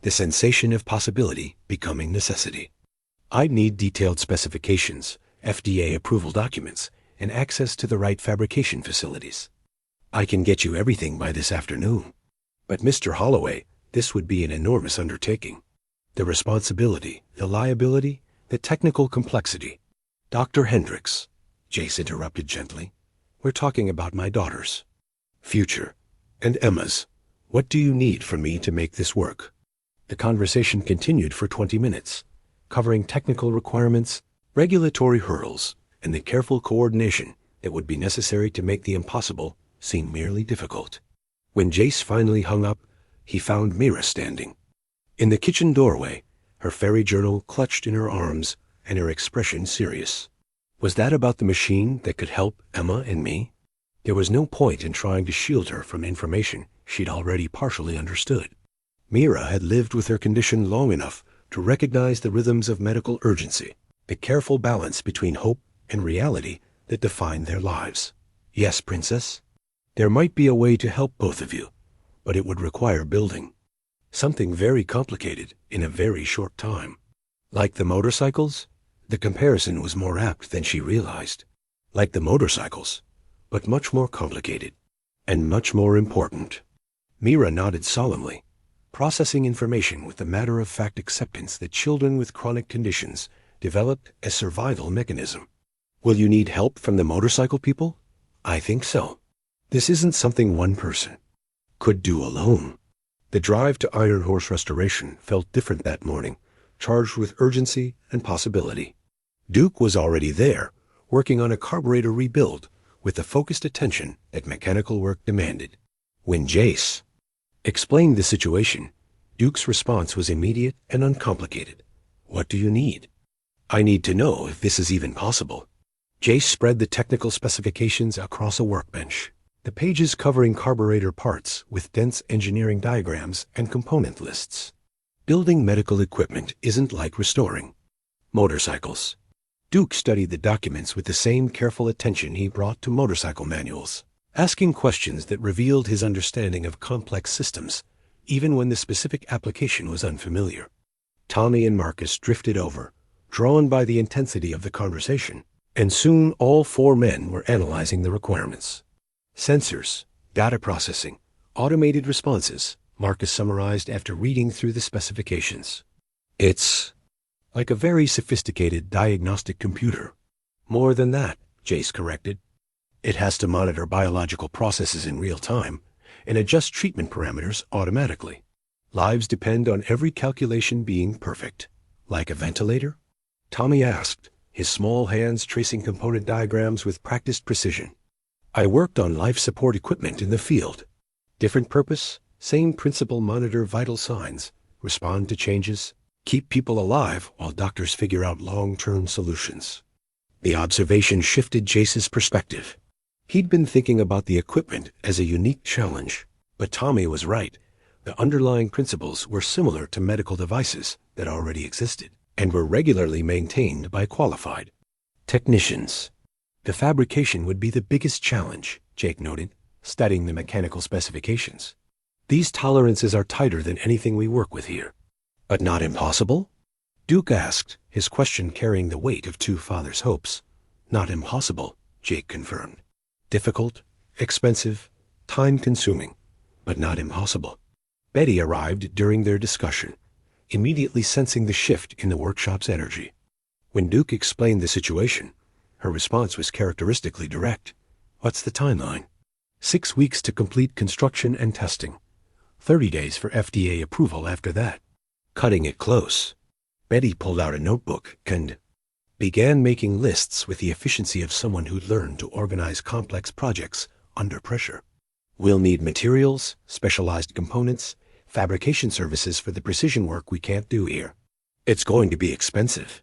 the sensation of possibility becoming necessity. "I'd need detailed specifications, FDA approval documents, and access to the right fabrication facilities. I can get you everything by this afternoon. But Mr. Holloway, this would be an enormous undertaking. The responsibility, the liability, the technical complexity." "Dr. Hendricks," Jace interrupted gently, "we're talking about my daughter's future and Emma's. What do you need from me to make this work?" The conversation continued for 20 minutes, covering technical requirements, regulatory hurdles, and the careful coordination that would be necessary to make the impossible seem merely difficult. When Jace finally hung up, he found Myra standing in the kitchen doorway, her fairy journal clutched in her arms and her expression serious. Was that about the machine that could help Emma and me? There was no point in trying to shield her from information she'd already partially understood. Myra had lived with her condition long enough to recognize the rhythms of medical urgency, the careful balance between hope and reality that defined their lives. "Yes, Princess. There might be a way to help both of you, but it would require building something very complicated in a very short time." Like the motorcycles? The comparison was more apt than she realized. Like the motorcycles, but much more complicated and much more important. Myra nodded solemnly, processing information with the matter-of-fact acceptance that children with chronic conditions developed a survival mechanism. "Will you need help from the motorcycle people?" "I think so. This isn't something one person could do alone." The drive to Iron Horse Restoration felt different that morning, charged with urgency and possibility. Duke was already there, working on a carburetor rebuild with the focused attention that mechanical work demanded. When Jace explained the situation, Duke's response was immediate and uncomplicated. "What do you need?" "I need to know if this is even possible." Jace spread the technical specifications across a workbench, the pages covering carburetor parts with dense engineering diagrams and component lists. "Building medical equipment isn't like restoring motorcycles. Duke studied the documents with the same careful attention he brought to motorcycle manuals, asking questions that revealed his understanding of complex systems, even when the specific application was unfamiliar. Tommy and Marcus drifted over, drawn by the intensity of the conversation, and soon all four men were analyzing the requirements. Sensors, data processing, automated responses, Marcus summarized after reading through the specifications. It's like a very sophisticated diagnostic computer. More than that, Jace corrected. It has to monitor biological processes in real time and adjust treatment parameters automatically. Lives depend on every calculation being perfect. Like a ventilator? Tommy asked, his small hands tracing component diagrams with practiced precision. I worked on life support equipment in the field. Different purpose, same principle: monitor vital signs, respond to changes, keep people alive while doctors figure out long-term solutions. The observation shifted Jace's perspective. He'd been thinking about the equipment as a unique challenge, but Tommy was right. The underlying principles were similar to medical devices that already existed and were regularly maintained by qualified technicians. The fabrication would be the biggest challenge, Jake noted, studying the mechanical specifications. These tolerances are tighter than anything we work with here. But not impossible? Duke asked, his question carrying the weight of two fathers' hopes. Not impossible, Jake confirmed. Difficult, expensive, time-consuming, but not impossible. Betty arrived during their discussion, immediately sensing the shift in the workshop's energy. When Duke explained the situation, her response was characteristically direct. What's the timeline? 6 weeks to complete construction and testing. 30 days for FDA approval after that. Cutting it close. Betty pulled out a notebook and began making lists with the efficiency of someone who'd learned to organize complex projects under pressure. We'll need materials, specialized components, fabrication services for the precision work we can't do here. It's going to be expensive.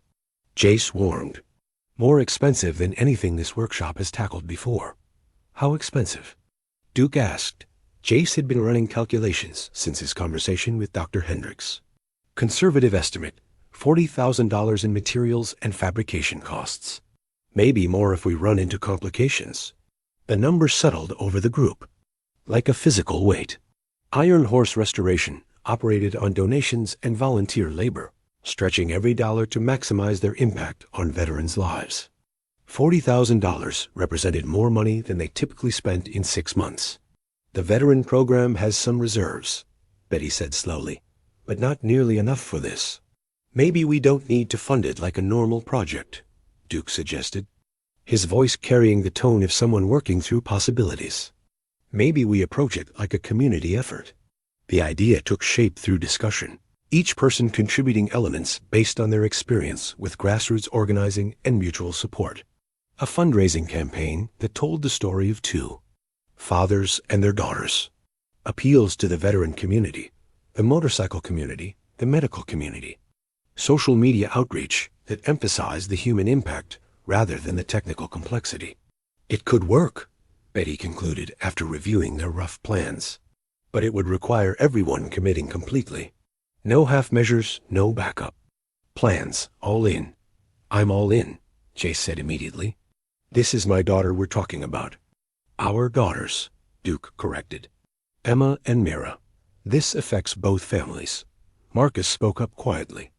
Jace warned. More expensive than anything this workshop has tackled before. How expensive? Duke asked. Jace had been running calculations since his conversation with Dr. Hendricks. Conservative estimate, $40,000 in materials and fabrication costs. Maybe more if we run into complications. The number settled over the group, like a physical weight. Iron Horse Restoration operated on donations and volunteer labor, stretching every dollar to maximize their impact on veterans' lives. $40,000 represented more money than they typically spent in 6 months. The veteran program has some reserves, Betty said slowly, but not nearly enough for this. Maybe we don't need to fund it like a normal project, Duke suggested, his voice carrying the tone of someone working through possibilities. Maybe we approach it like a community effort. The idea took shape through discussion, each person contributing elements based on their experience with grassroots organizing and mutual support. A fundraising campaign that told the story of two fathers and their daughters. Appeals to the veteran community, the motorcycle community, the medical community. Social media outreach that emphasized the human impact rather than the technical complexity. It could work, Betty concluded after reviewing their rough plans. But it would require everyone committing completely. No half measures, no backup. Plans, all in. I'm all in, Jace said immediately. This is my daughter we're talking about. Our daughters, Duke corrected. Emma and Mira. This affects both families. Marcus spoke up quietly.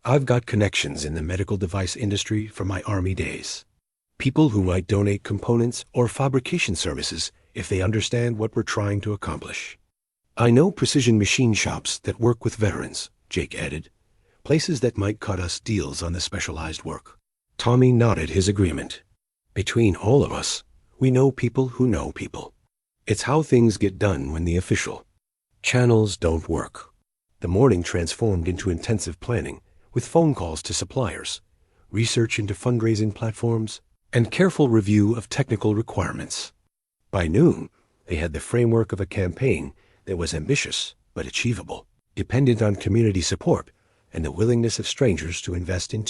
I've got connections in the medical device industry from my Army days. People who might donate components or fabrication services if they understand what we're trying to accomplish. I know precision machine shops that work with veterans, Jake added. Places that might cut us deals on the specialized work. Tommy nodded his agreement. Between all of us, we know people who know people. It's how things get done when the official channels don't work. The morning transformed into intensive planning, with phone calls to suppliers, research into fundraising platforms, and careful review of technical requirements. By noon, they had the framework of a campaign that was ambitious but achievable, dependent on community support and the willingness of strangers to invest in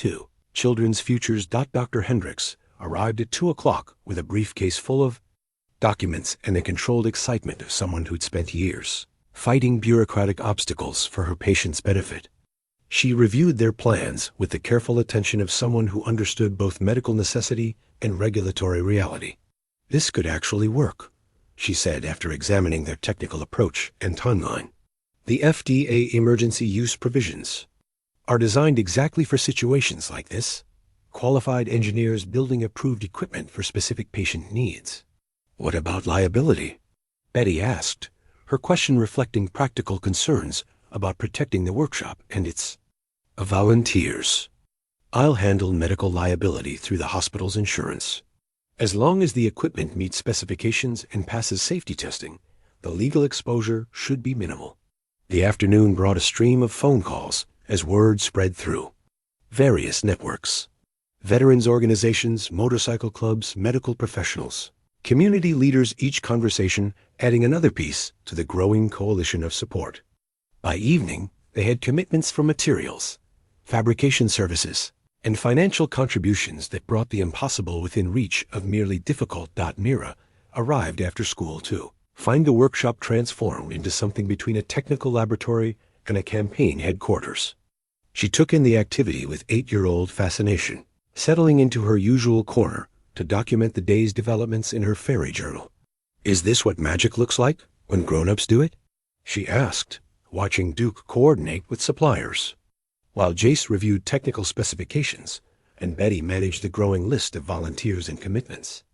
children's futures. Dr. Hendricks arrived at 2 o'clock with a briefcase full of documents and the controlled excitement of someone who'd spent years fighting bureaucratic obstacles for her patients' benefit. She reviewed their plans with the careful attention of someone who understood both medical necessity and regulatory reality. "This could actually work," she said after examining their technical approach and timeline. "The FDA emergency use provisions are designed exactly for situations like this. Qualified engineers building approved equipment for specific patient needs." "What about liability?" Betty asked, her question reflecting practical concerns about protecting the workshop and its volunteers. "I'll handle medical liability through the hospital's insurance. As long as the equipment meets specifications and passes safety testing, the legal exposure should be minimal." The afternoon brought a stream of phone calls as word spread through various networks. Veterans organizations, motorcycle clubs, medical professionals, community leaders, each conversation adding another piece to the growing coalition of support. By evening, they had commitments for materials, fabrication services, and financial contributions that brought the impossible within reach of merely difficult. Mira arrived after school too. Find the workshop transformed into something between a technical laboratory and a campaign headquarters. She took in the activity with 8-year-old fascination, settling into her usual corner to document the day's developments in her fairy journal. "Is this what magic looks like when grown-ups do it?" she asked, watching Duke coordinate with suppliers, while Jace reviewed technical specifications and Betty managed the growing list of volunteers and commitments.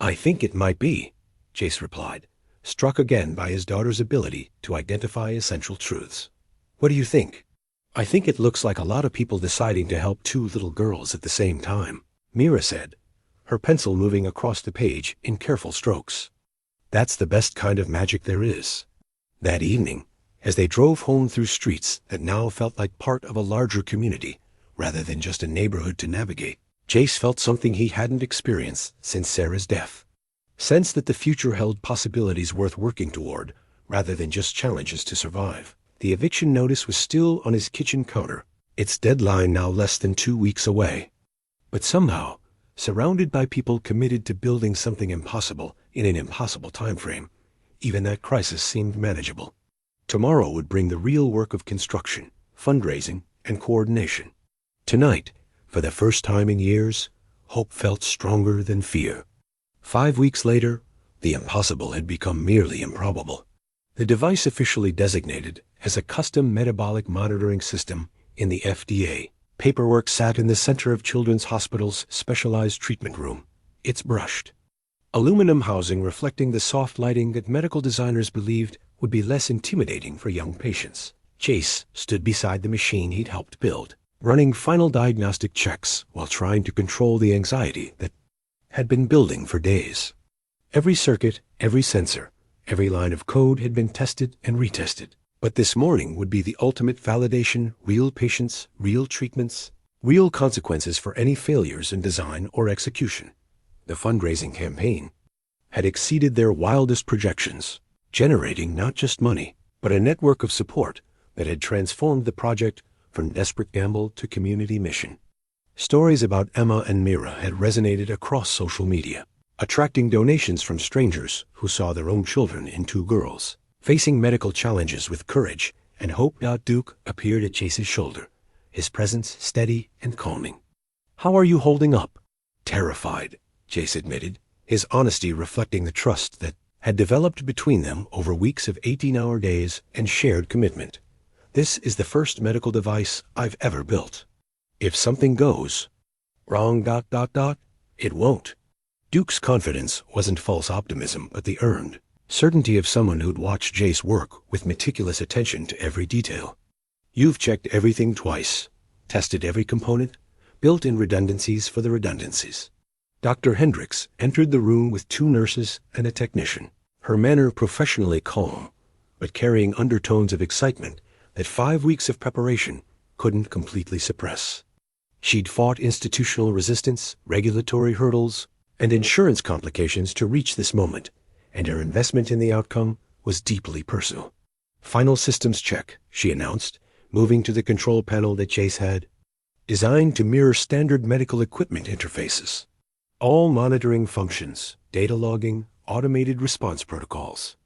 "I think it might be," Jace replied, struck again by his daughter's ability to identify essential truths. "What do you think?" "I think it looks like a lot of people deciding to help 2 little girls at the same time," Mira said, her pencil moving across the page in careful strokes. "That's the best kind of magic there is." That evening, as they drove home through streets that now felt like part of a larger community rather than just a neighborhood to navigate, Jace felt something he hadn't experienced since Sarah's death. Sensed that the future held possibilities worth working toward rather than just challenges to survive. The eviction notice was still on his kitchen counter, its deadline now less than 2 weeks away. But somehow, surrounded by people committed to building something impossible in an impossible time frame, even that crisis seemed manageable. Tomorrow would bring the real work of construction, fundraising, and coordination. Tonight, for the first time in years, hope felt stronger than fear. 5 weeks later, the impossible had become merely improbable. The device officially designated as a custom metabolic monitoring system in the FDA. Paperwork sat in the center of Children's Hospital's specialized treatment room. It's brushed aluminum housing reflecting the soft lighting that medical designers believed would be less intimidating for young patients. Jace stood beside the machine he'd helped build, running final diagnostic checks while trying to control the anxiety that had been building for days. Every circuit, every sensor, every line of code had been tested and retested. But this morning would be the ultimate validation: real patients, real treatments, real consequences for any failures in design or execution. The fundraising campaign had exceeded their wildest projections, generating not just money, but a network of support that had transformed the project from desperate gamble to community mission. Stories about Emma and Mira had resonated across social media, attracting donations from strangers who saw their own children in 2 girls, facing medical challenges with courage and hope. Duke appeared at Jace's shoulder, his presence steady and calming. "How are you holding up?" "Terrified," Jace admitted, his honesty reflecting the trust that had developed between them over weeks of 18-hour days and shared commitment. "This is the first medical device I've ever built. If something goes wrong, it won't." Duke's confidence wasn't false optimism, but the earned certainty of someone who'd watched Jace work with meticulous attention to every detail. "You've checked everything twice, tested every component, built in redundancies for the redundancies." Dr. Hendricks entered the room with 2 nurses and a technician, her manner professionally calm, but carrying undertones of excitement that 5 weeks of preparation couldn't completely suppress. She'd fought institutional resistance, regulatory hurdles, and insurance complications to reach this moment, and her investment in the outcome was deeply personal. "Final systems check," she announced, moving to the control panel that Jace had designed to mirror standard medical equipment interfaces. All monitoring functions, data logging, automated response protocols.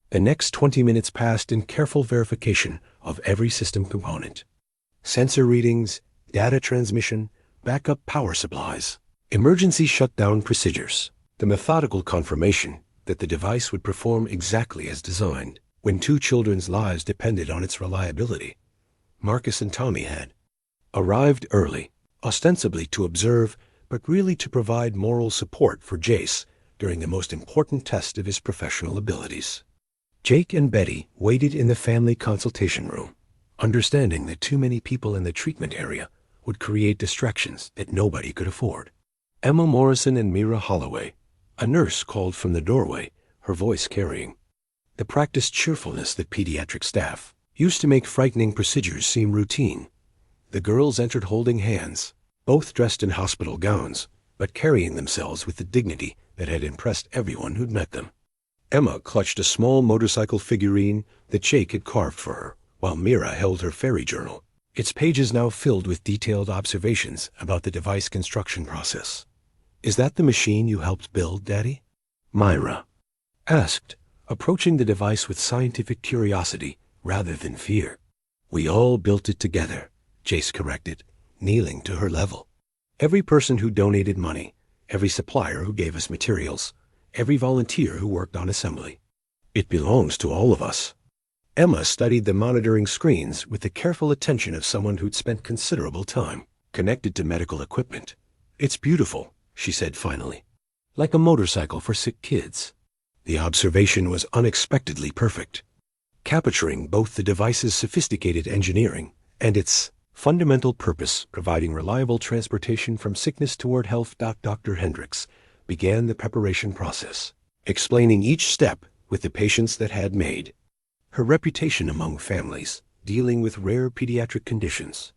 The next 20 minutes passed in careful verification of every system component. Sensor readings, data transmission, backup power supplies, emergency shutdown procedures, the methodical confirmation that the device would perform exactly as designed when two children's lives depended on its reliability. Marcus and Tommy had arrived early, ostensibly to observe, but really to provide moral support for Jace during the most important test of his professional abilities. Jake and Betty waited in the family consultation room, understanding that too many people in the treatment area would create distractions that nobody could afford. Emma Morrison and Mira Holloway, a nurse, called from the doorway, her voice carrying the practiced cheerfulness that pediatric staff used to make frightening procedures seem routine. The girls entered holding hands, both dressed in hospital gowns, but carrying themselves with the dignity that had impressed everyone who'd met them. Emma clutched a small motorcycle figurine that Jake had carved for her, while Mira held her fairy journal, its pages now filled with detailed observations about the device construction process. "Is that the machine you helped build, Daddy?" Myra asked, approaching the device with scientific curiosity rather than fear. "We all built it together," Jace corrected, kneeling to her level. "Every person who donated money, every supplier who gave us materials, every volunteer who worked on assembly. It belongs to all of us." Emma studied the monitoring screens with the careful attention of someone who'd spent considerable time connected to medical equipment. "It's beautiful," she said finally. "Like a motorcycle for sick kids." The observation was unexpectedly perfect, capturing both the device's sophisticated engineering and its fundamental purpose, providing reliable transportation from sickness toward health. Dr. Hendricks began the preparation process, explaining each step with the patience that had made her reputation among families dealing with rare pediatric conditions.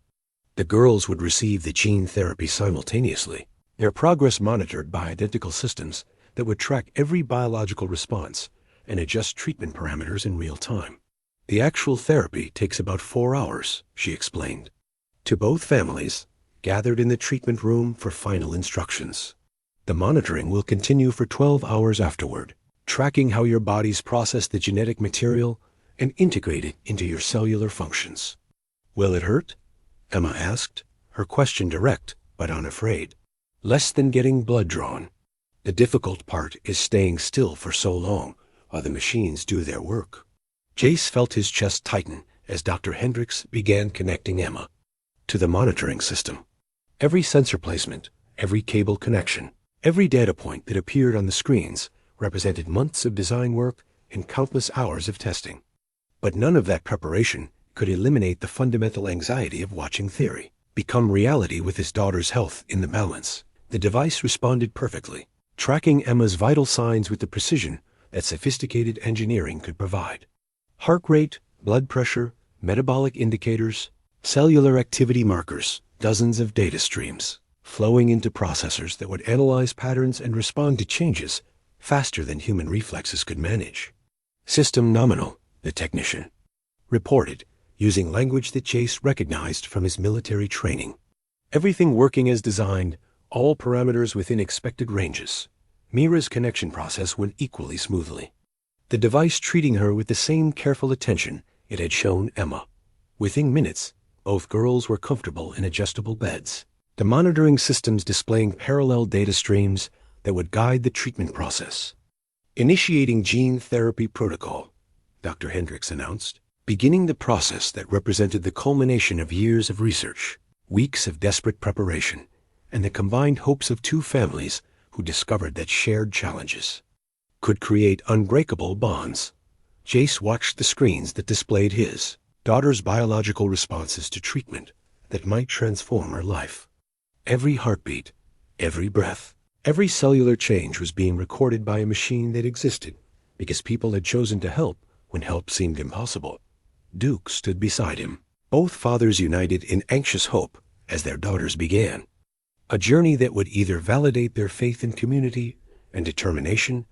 The girls would receive the gene therapy simultaneously, their progress monitored by identical systems that would track every biological response and adjust treatment parameters in real time. "The actual therapy takes about 4 hours," she explained to both families gathered in the treatment room for final instructions. "The monitoring will continue for 12 hours afterward, tracking how your bodies process the genetic material and integrate it into your cellular functions." "Will it hurt?" Emma asked, her question direct but unafraid. "Less than getting blood drawn. The difficult part is staying still for so long while the machines do their work." Jace felt his chest tighten as Dr. Hendricks began connecting Emma to the monitoring system. Every sensor placement, every cable connection, every data point that appeared on the screens represented months of design work and countless hours of testing. But none of that preparation could eliminate the fundamental anxiety of watching theory become reality with his daughter's health in the balance. The device responded perfectly, tracking Emma's vital signs with the precision that sophisticated engineering could provide. Heart rate, blood pressure, metabolic indicators, cellular activity markers, dozens of data streams flowing into processors that would analyze patterns and respond to changes faster than human reflexes could manage. "System nominal," the technician reported, using language that Jace recognized from his military training. "Everything working as designed, all parameters within expected ranges." Mira's connection process went equally smoothly, the device treating her with the same careful attention it had shown Emma. Within minutes, both girls were comfortable in adjustable beds, the monitoring systems displaying parallel data streams that would guide the treatment process. "Initiating gene therapy protocol," Dr. Hendricks announced, beginning the process that represented the culmination of years of research, weeks of desperate preparation, and the combined hopes of two families who discovered that shared challenges could create unbreakable bonds. Jace watched the screens that displayed his daughter's biological responses to treatment that might transform her life. Every heartbeat, every breath, every cellular change was being recorded by a machine that existed because people had chosen to help when help seemed impossible. Duke stood beside him, both fathers united in anxious hope as their daughters began a journey that would either validate their faith in community and determination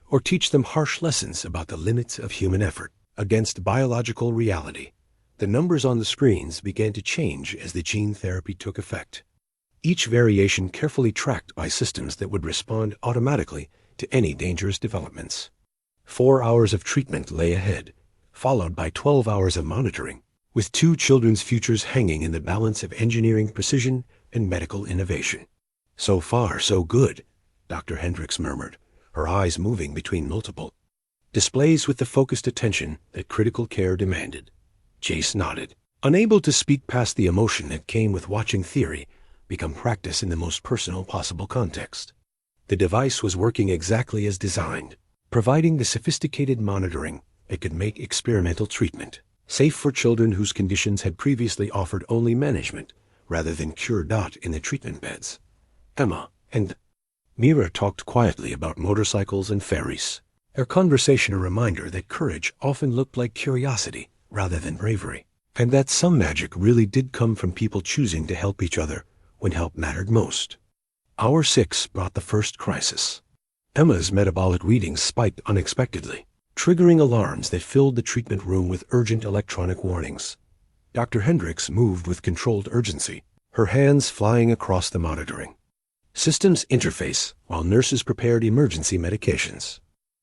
or teach them harsh lessons about the limits of human effort against biological reality. The numbers on the screens began to change as the gene therapy took effect, each variation carefully tracked by systems that would respond automatically to any dangerous developments. 4 hours of treatment lay ahead, followed by 12 hours of monitoring, with two children's futures hanging in the balance of engineering precision and medical innovation. So far, so good, Dr. Hendricks murmured, her eyes moving between multiple displays with the focused attention that critical care demanded. Jace nodded, unable to speak past the emotion that came with watching theory become practice in the most personal possible context. The device was working exactly as designed, providing the sophisticated monitoring that could make experimental treatment safe for children whose conditions had previously offered only management rather than cure. In the treatment beds, Emma and Mira talked quietly about motorcycles and ferries, their conversation a reminder that courage often looked like curiosity rather than bravery, and that some magic really did come from people choosing to help each other when help mattered most. Hour 6 brought the first crisis. Emma's metabolic readings spiked unexpectedly, triggering alarms that filled the treatment room with urgent electronic warnings. Dr. Hendricks moved with controlled urgency, her hands flying across the monitoring systems interface while nurses prepared emergency medications.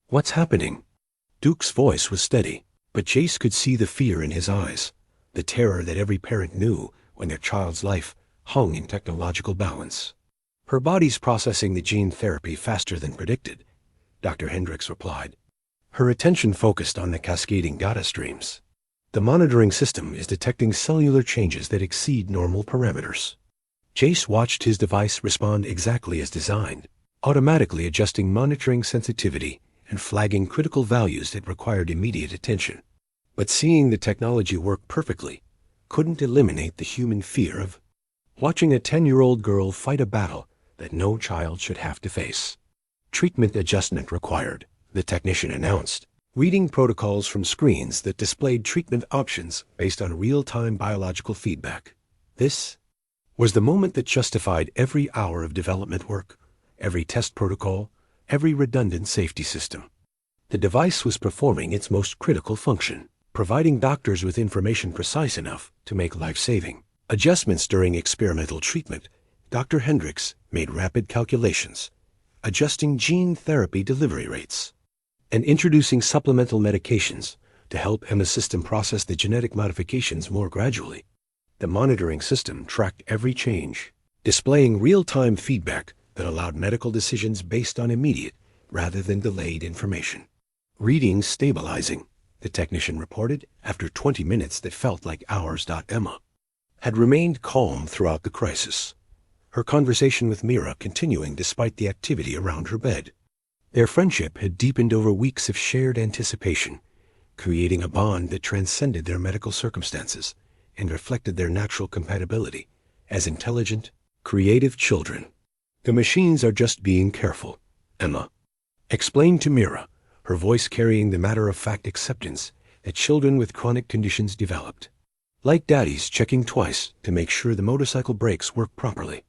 "What's happening?" Duke's voice was steady, but Jace could see the fear in his eyes, the terror that every parent knew when their child's life hung in technological balance. "Her body's processing the gene therapy faster than predicted," Dr. Hendricks replied, her attention focused on the cascading data streams. "The monitoring system is detecting cellular changes that exceed normal parameters." Jace watched his device respond exactly as designed, automatically adjusting monitoring sensitivity and flagging critical values that required immediate attention. But seeing the technology work perfectly couldn't eliminate the human fear of watching a 10-year-old girl fight a battle that no child should have to face. "Treatment adjustment required," the technician announced, reading protocols from screens that displayed treatment options based on real-time biological feedback. This was the moment that justified every hour of development work, every test protocol, every redundant safety system. The device was performing its most critical function, providing doctors with information precise enough to make life-saving adjustments during experimental treatment. Dr. Hendricks made rapid calculations, adjusting gene therapy delivery rates and introducing supplemental medications to help Emma's system process the genetic modifications more gradually. The monitoring system tracked every change, displaying real-time feedback that allowed medical decisions based on immediate rather than delayed information. "Readings stabilizing," the technician reported after 20 minutes that felt like hours. Emma had remained calm throughout the crisis, her conversation with Mira continuing despite the activity around her bed. Their friendship had deepened over weeks of shared anticipation, creating a bond that transcended their medical circumstances and reflected their natural compatibility as intelligent, creative children. "The machines are just being careful," Emma explained to Mira, her voice carrying the matter-of-fact acceptance that children with chronic conditions developed. "Like daddies checking twice to make sure the motorcycle brakes work properly."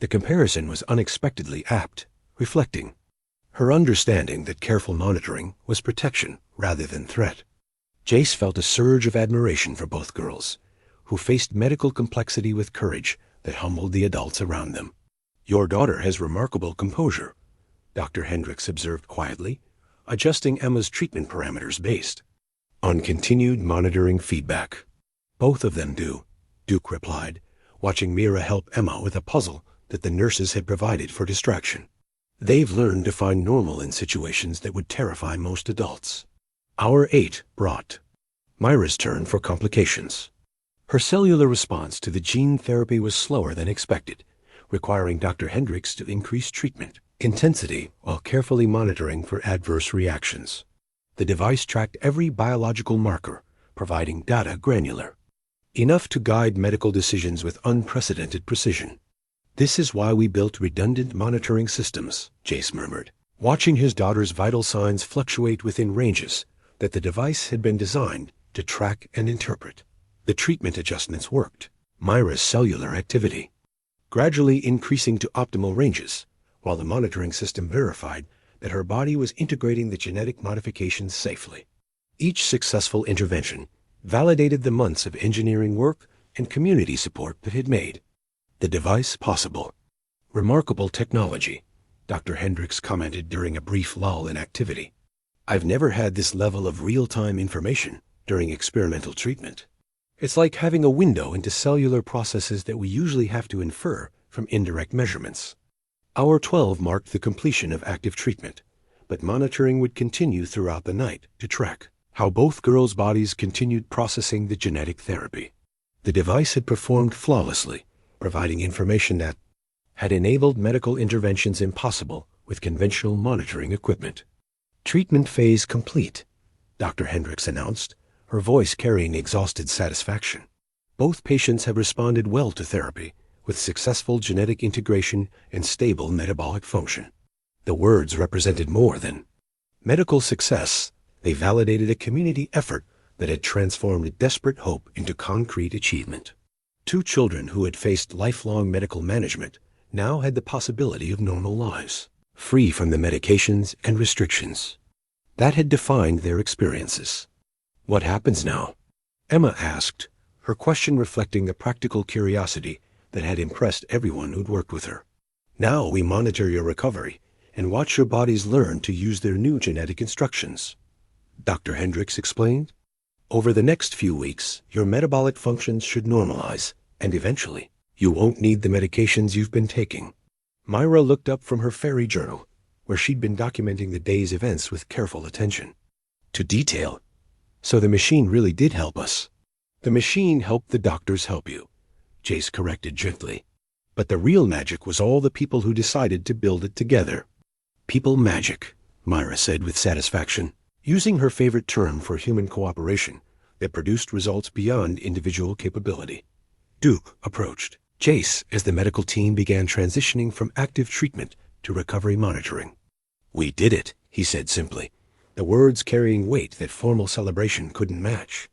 The comparison was unexpectedly apt, reflecting her understanding that careful monitoring was protection rather than threat. Jace felt a surge of admiration for both girls, who faced medical complexity with courage that humbled the adults around them. "Your daughter has remarkable composure," Dr. Hendricks observed quietly, adjusting Emma's treatment parameters based on continued monitoring feedback. "Both of them do," Duke replied, watching Mira help Emma with a puzzle that the nurses had provided for distraction. "They've learned to find normal in situations that would terrify most adults." Hour 8 brought Myra's turn for complications. Her cellular response to the gene therapy was slower than expected, requiring Dr. Hendricks to increase treatment intensity while carefully monitoring for adverse reactions. The device tracked every biological marker, providing data granular enough to guide medical decisions with unprecedented precision. "This is why we built redundant monitoring systems," Jace murmured, watching his daughter's vital signs fluctuate within ranges that the device had been designed to track and interpret. The treatment adjustments worked, Myra's cellular activity gradually increasing to optimal ranges, while the monitoring system verified that her body was integrating the genetic modifications safely. Each successful intervention validated the months of engineering work and community support that had made the device possible. "Remarkable technology," Dr. Hendricks commented during a brief lull in activity. "I've never had this level of real-time information during experimental treatment." It's like having a window into cellular processes that we usually have to infer from indirect measurements. Hour 12 marked the completion of active treatment, but monitoring would continue throughout the night to track how both girls' bodies continued processing the genetic therapy. The device had performed flawlessly, providing information that had enabled medical interventions impossible with conventional monitoring equipment. Treatment phase complete, Dr. Hendricks announced, her voice carrying exhausted satisfaction. Both patients have responded well to therapy, with successful genetic integration and stable metabolic function. The words represented more than medical success. They validated a community effort that had transformed desperate hope into concrete achievement. Two children who had faced lifelong medical management now had the possibility of normal lives, free from the medications and restrictions that had defined their experiences. What happens now? Emma asked, her question reflecting the practical curiosity that had impressed everyone who'd worked with her. Now we monitor your recovery and watch your bodies learn to use their new genetic instructions, Dr. Hendricks explained. Over the next few weeks, your metabolic functions should normalize, and eventually, you won't need the medications you've been taking. Myra looked up from her fairy journal, where she'd been documenting the day's events with careful attention to detail. So the machine really did help us. The machine helped the doctors help you, Jace corrected gently. But the real magic was all the people who decided to build it together. People magic, Myra said with satisfaction, using her favorite term for human cooperation that produced results beyond individual capability. Duke approached Jace as the medical team began transitioning from active treatment to recovery monitoring. We did it, he said simply, the words carrying weight that formal celebration couldn't match.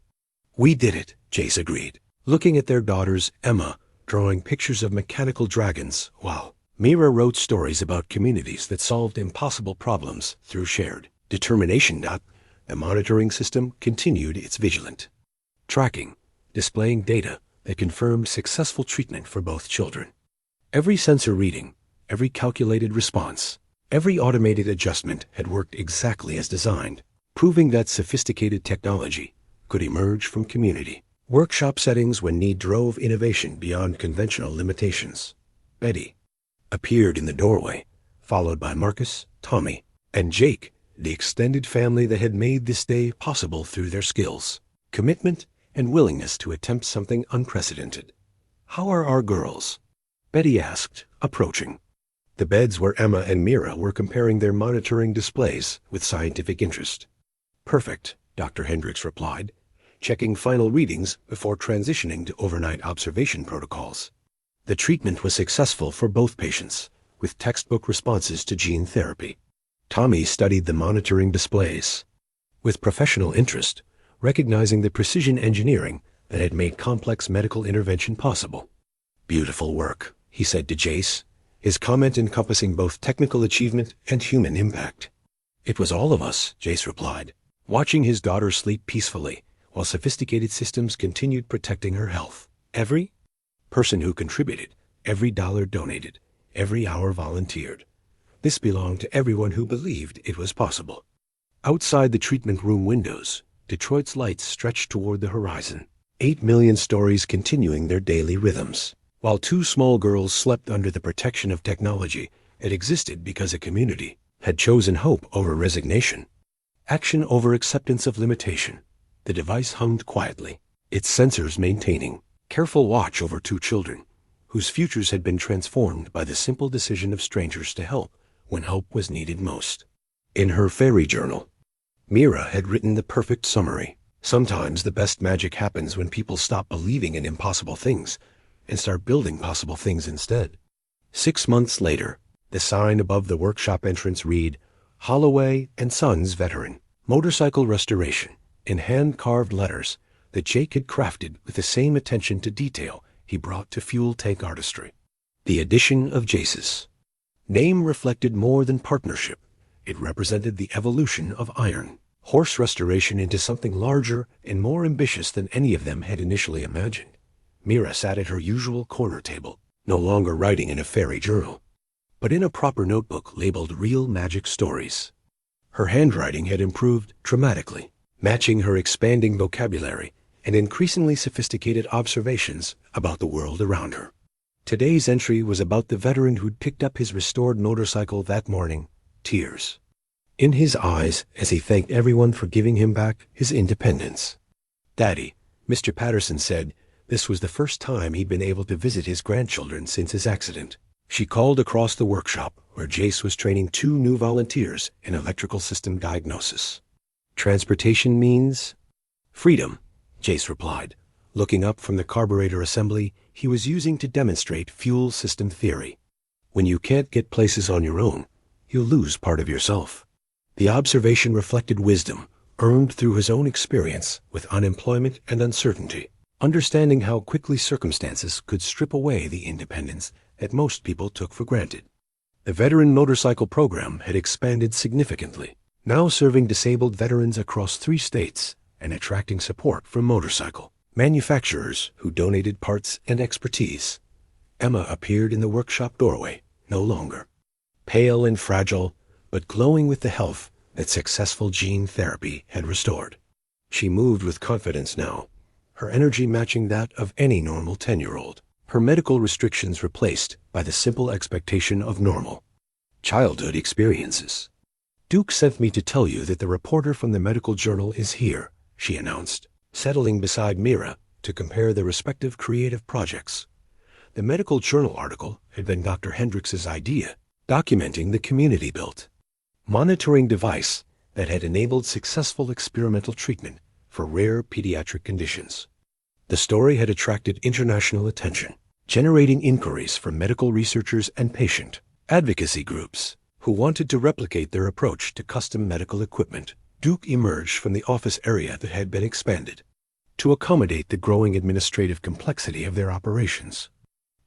We did it, Jace agreed, looking at their daughters, Emma, drawing pictures of mechanical dragons, while Mira wrote stories about communities that solved impossible problems through shared determination. The monitoring system continued its vigilant tracking, displaying data that confirmed successful treatment for both children. Every sensor reading, every calculated response, every automated adjustment had worked exactly as designed, proving that sophisticated technology could emerge from community workshop settings when need drove innovation beyond conventional limitations. Betty appeared in the doorway, followed by Marcus, Tommy, and Jake, the extended family that had made this day possible through their skills, commitment, and willingness to attempt something unprecedented. How are our girls? Betty asked, approaching the beds where Emma and Mira were comparing their monitoring displays with scientific interest. Perfect, Dr. Hendricks replied, checking final readings before transitioning to overnight observation protocols. The treatment was successful for both patients, with textbook responses to gene therapy. Tommy studied the monitoring displays with professional interest, recognizing the precision engineering that had made complex medical intervention possible. Beautiful work, he said to Jace, his comment encompassing both technical achievement and human impact. It was all of us, Jace replied, watching his daughter sleep peacefully while sophisticated systems continued protecting her health. Every person who contributed, every dollar donated, every hour volunteered. This belonged to everyone who believed it was possible. Outside the treatment room windows, Detroit's lights stretched toward the horizon, 8 million stories continuing their daily rhythms. While two small girls slept under the protection of technology, it existed because a community had chosen hope over resignation, action over acceptance of limitation. The device hummed quietly, its sensors maintaining careful watch over two children, whose futures had been transformed by the simple decision of strangers to help when help was needed most. In her fairy journal, Mira had written the perfect summary. Sometimes the best magic happens when people stop believing in impossible things and start building possible things instead. 6 months later, the sign above the workshop entrance read, Holloway and Sons Veteran, Motorcycle Restoration, in hand-carved letters that Jake had crafted with the same attention to detail he brought to fuel tank artistry. The addition of Jace's name reflected more than partnership. It represented the evolution of iron horse restoration into something larger and more ambitious than any of them had initially imagined. Mira sat at her usual corner table, no longer writing in a fairy journal, but in a proper notebook labeled Real Magic Stories. Her handwriting had improved dramatically, matching her expanding vocabulary and increasingly sophisticated observations about the world around her. Today's entry was about the veteran who'd picked up his restored motorcycle that morning, tears in his eyes as he thanked everyone for giving him back his independence. "Daddy," Mr. Patterson said, this was the first time he'd been able to visit his grandchildren since his accident. She called across the workshop where Jace was training 2 new volunteers in electrical system diagnosis. "Transportation means freedom," Jace replied, looking up from the carburetor assembly he was using to demonstrate fuel system theory. "When you can't get places on your own, you lose part of yourself." The observation reflected wisdom earned through his own experience with unemployment and uncertainty, understanding how quickly circumstances could strip away the independence that most people took for granted. The veteran motorcycle program had expanded significantly, now serving disabled veterans across 3 states and attracting support from motorcycle manufacturers who donated parts and expertise. Emma appeared in the workshop doorway, no longer pale and fragile, but glowing with the health that successful gene therapy had restored. She moved with confidence now, her energy matching that of any normal 10-year-old, her medical restrictions replaced by the simple expectation of normal childhood experiences. "Duke sent me to tell you that the reporter from the medical journal is here," she announced, settling beside Mira to compare their respective creative projects. The medical journal article had been Dr. Hendrix's idea, documenting the community-built monitoring device that had enabled successful experimental treatment for rare pediatric conditions. The story had attracted international attention, generating inquiries from medical researchers and patient advocacy groups who wanted to replicate their approach to custom medical equipment. Duke emerged from the office area that had been expanded to accommodate the growing administrative complexity of their operations.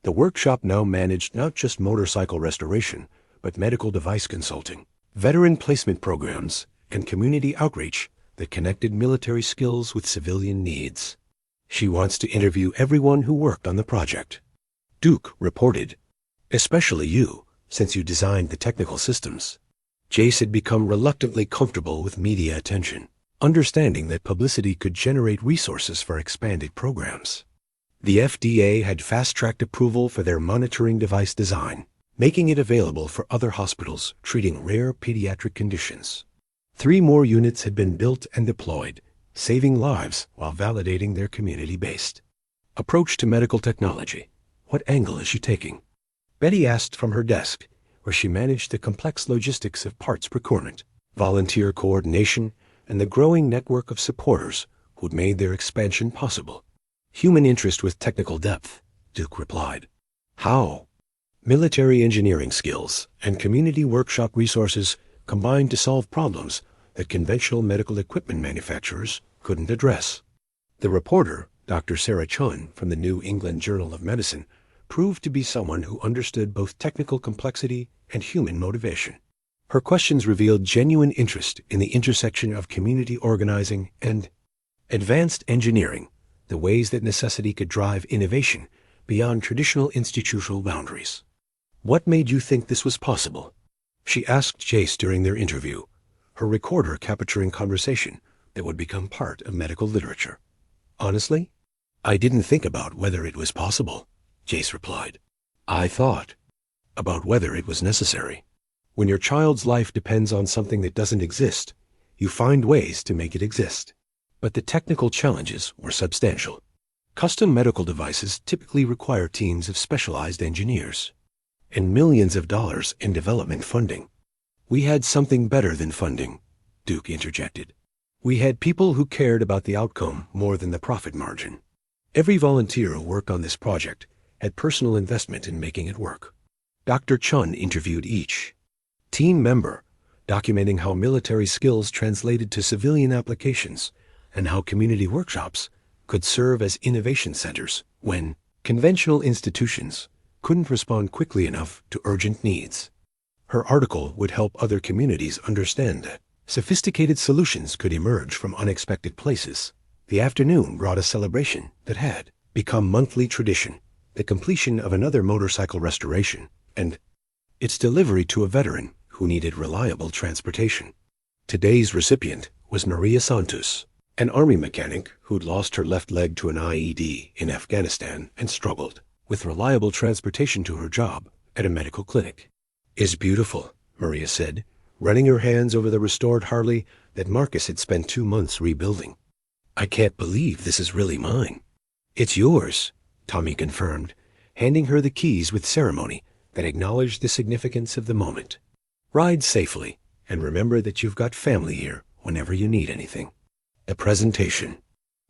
The workshop now managed not just motorcycle restoration, but medical device consulting, veteran placement programs, and community outreach that connected military skills with civilian needs. "She wants to interview everyone who worked on the project," Duke reported, "especially you, since you designed the technical systems." Jace had become reluctantly comfortable with media attention, understanding that publicity could generate resources for expanded programs. The FDA had fast-tracked approval for their monitoring device design, making it available for other hospitals treating rare pediatric conditions. 3 more units had been built and deployed, saving lives while validating their community-based approach to medical technology. "What angle is she taking?" Betty asked from her desk, where she managed the complex logistics of parts procurement, volunteer coordination, and the growing network of supporters who'd made their expansion possible. "Human interest with technical depth," Duke replied. "How?" "Military engineering skills and community workshop resources combined to solve problems that conventional medical equipment manufacturers couldn't address." The reporter, Dr. Sarah Chun from the New England Journal of Medicine, proved to be someone who understood both technical complexity and human motivation. Her questions revealed genuine interest in the intersection of community organizing and advanced engineering, the ways that necessity could drive innovation beyond traditional institutional boundaries. "What made you think this was possible?" she asked Jace during their interview, her recorder capturing conversation that would become part of medical literature. "Honestly, I didn't think about whether it was possible," Jace replied. "I thought about whether it was necessary. When your child's life depends on something that doesn't exist, you find ways to make it exist." But the technical challenges were substantial. Custom medical devices typically require teams of specialized engineers and millions of dollars in development funding. "We had something better than funding," Duke interjected. "We had people who cared about the outcome more than the profit margin. Every volunteer who worked on this project had personal investment in making it work." Dr. Chun interviewed each team member, documenting how military skills translated to civilian applications and how community workshops could serve as innovation centers when conventional institutions couldn't respond quickly enough to urgent needs. Her article would help other communities understand that sophisticated solutions could emerge from unexpected places. The afternoon brought a celebration that had become monthly tradition, the completion of another motorcycle restoration, and its delivery to a veteran who needed reliable transportation. Today's recipient was Maria Santos, an army mechanic who'd lost her left leg to an IED in Afghanistan and struggled with reliable transportation to her job at a medical clinic. "It's beautiful," Maria said, running her hands over the restored Harley that Marcus had spent 2 months rebuilding. "I can't believe this is really mine." "It's yours," Tommy confirmed, handing her the keys with ceremony that acknowledged the significance of the moment. "Ride safely, and remember that you've got family here whenever you need anything." The presentation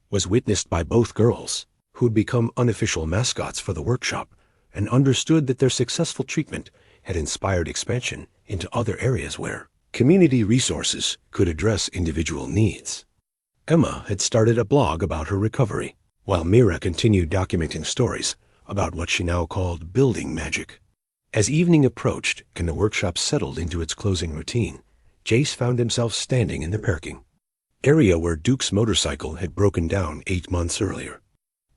was witnessed by both girls, who'd become unofficial mascots for the workshop, and understood that their successful treatment had inspired expansion into other areas where community resources could address individual needs. Emma had started a blog about her recovery, while Mira continued documenting stories about what she now called building magic. As evening approached and the workshop settled into its closing routine, Jace found himself standing in the parking area where Duke's motorcycle had broken down 8 months earlier.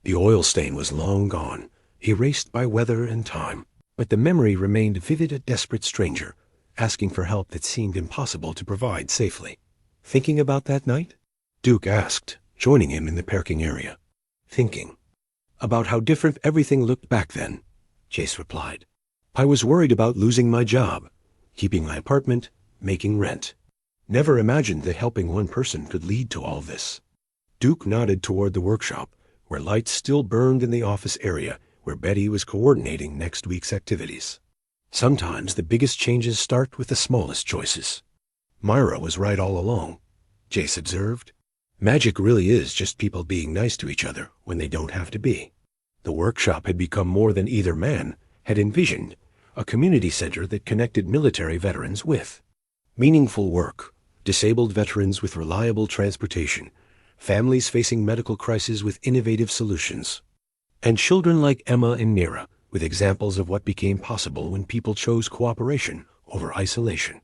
The oil stain was long gone, erased by weather and time, but the memory remained vivid. A desperate stranger asking for help that seemed impossible to provide safely. "Thinking about that night?" Duke asked, joining him in the parking area. "Thinking about how different everything looked back then," Jace replied. "I was worried about losing my job, keeping my apartment, making rent. Never imagined that helping one person could lead to all this." Duke nodded toward the workshop, where lights still burned in the office area where Betty was coordinating next week's activities. "Sometimes the biggest changes start with the smallest choices." "Myra was right all along," Jace observed. "Magic really is just people being nice to each other when they don't have to be." The workshop had become more than either man had envisioned, a community center that connected military veterans with meaningful work, disabled veterans with reliable transportation, families facing medical crises with innovative solutions, and children like Emma and Nira with examples of what became possible when people chose cooperation over isolation.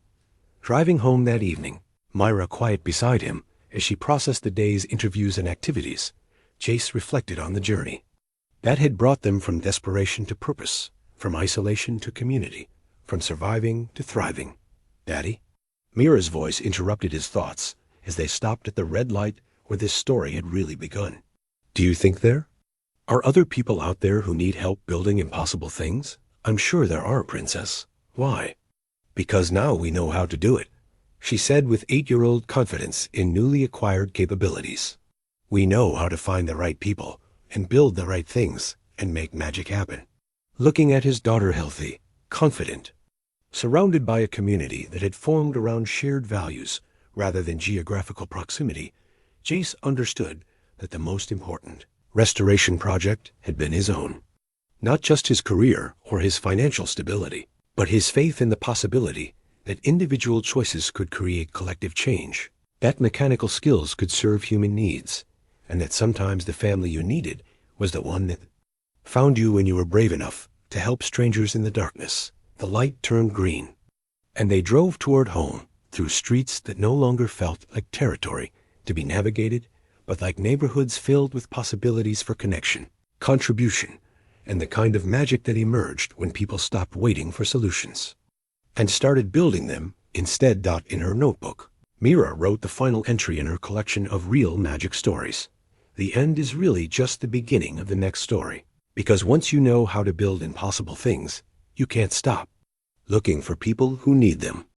Driving home that evening, Myra quiet beside him as she processed the day's interviews and activities, Jace reflected on the journey that had brought them from desperation to purpose, from isolation to community, from surviving to thriving. "Daddy?" Mira's voice interrupted his thoughts as they stopped at the red light where this story had really begun. "Do you think there are other people out there who need help building impossible things?" "I'm sure there are, Princess." "Why?" "Because now we know how to do it," she said with 8-year-old confidence in newly acquired capabilities. "We know how to find the right people and build the right things and make magic happen." Looking at his daughter healthy, confident, surrounded by a community that had formed around shared values rather than geographical proximity, Jace understood that the most important restoration project had been his own. Not just his career or his financial stability, but his faith in the possibility that individual choices could create collective change, that mechanical skills could serve human needs, and that sometimes the family you needed was the one that found you when you were brave enough to help strangers in the darkness. The light turned green, and they drove toward home through streets that no longer felt like territory to be navigated, but like neighborhoods filled with possibilities for connection, contribution, and the kind of magic that emerged when people stopped waiting for solutions and started building them instead. In her notebook, Mira wrote the final entry in her collection of real magic stories. "The end is really just the beginning of the next story, because once you know how to build impossible things, you can't stop looking for people who need them."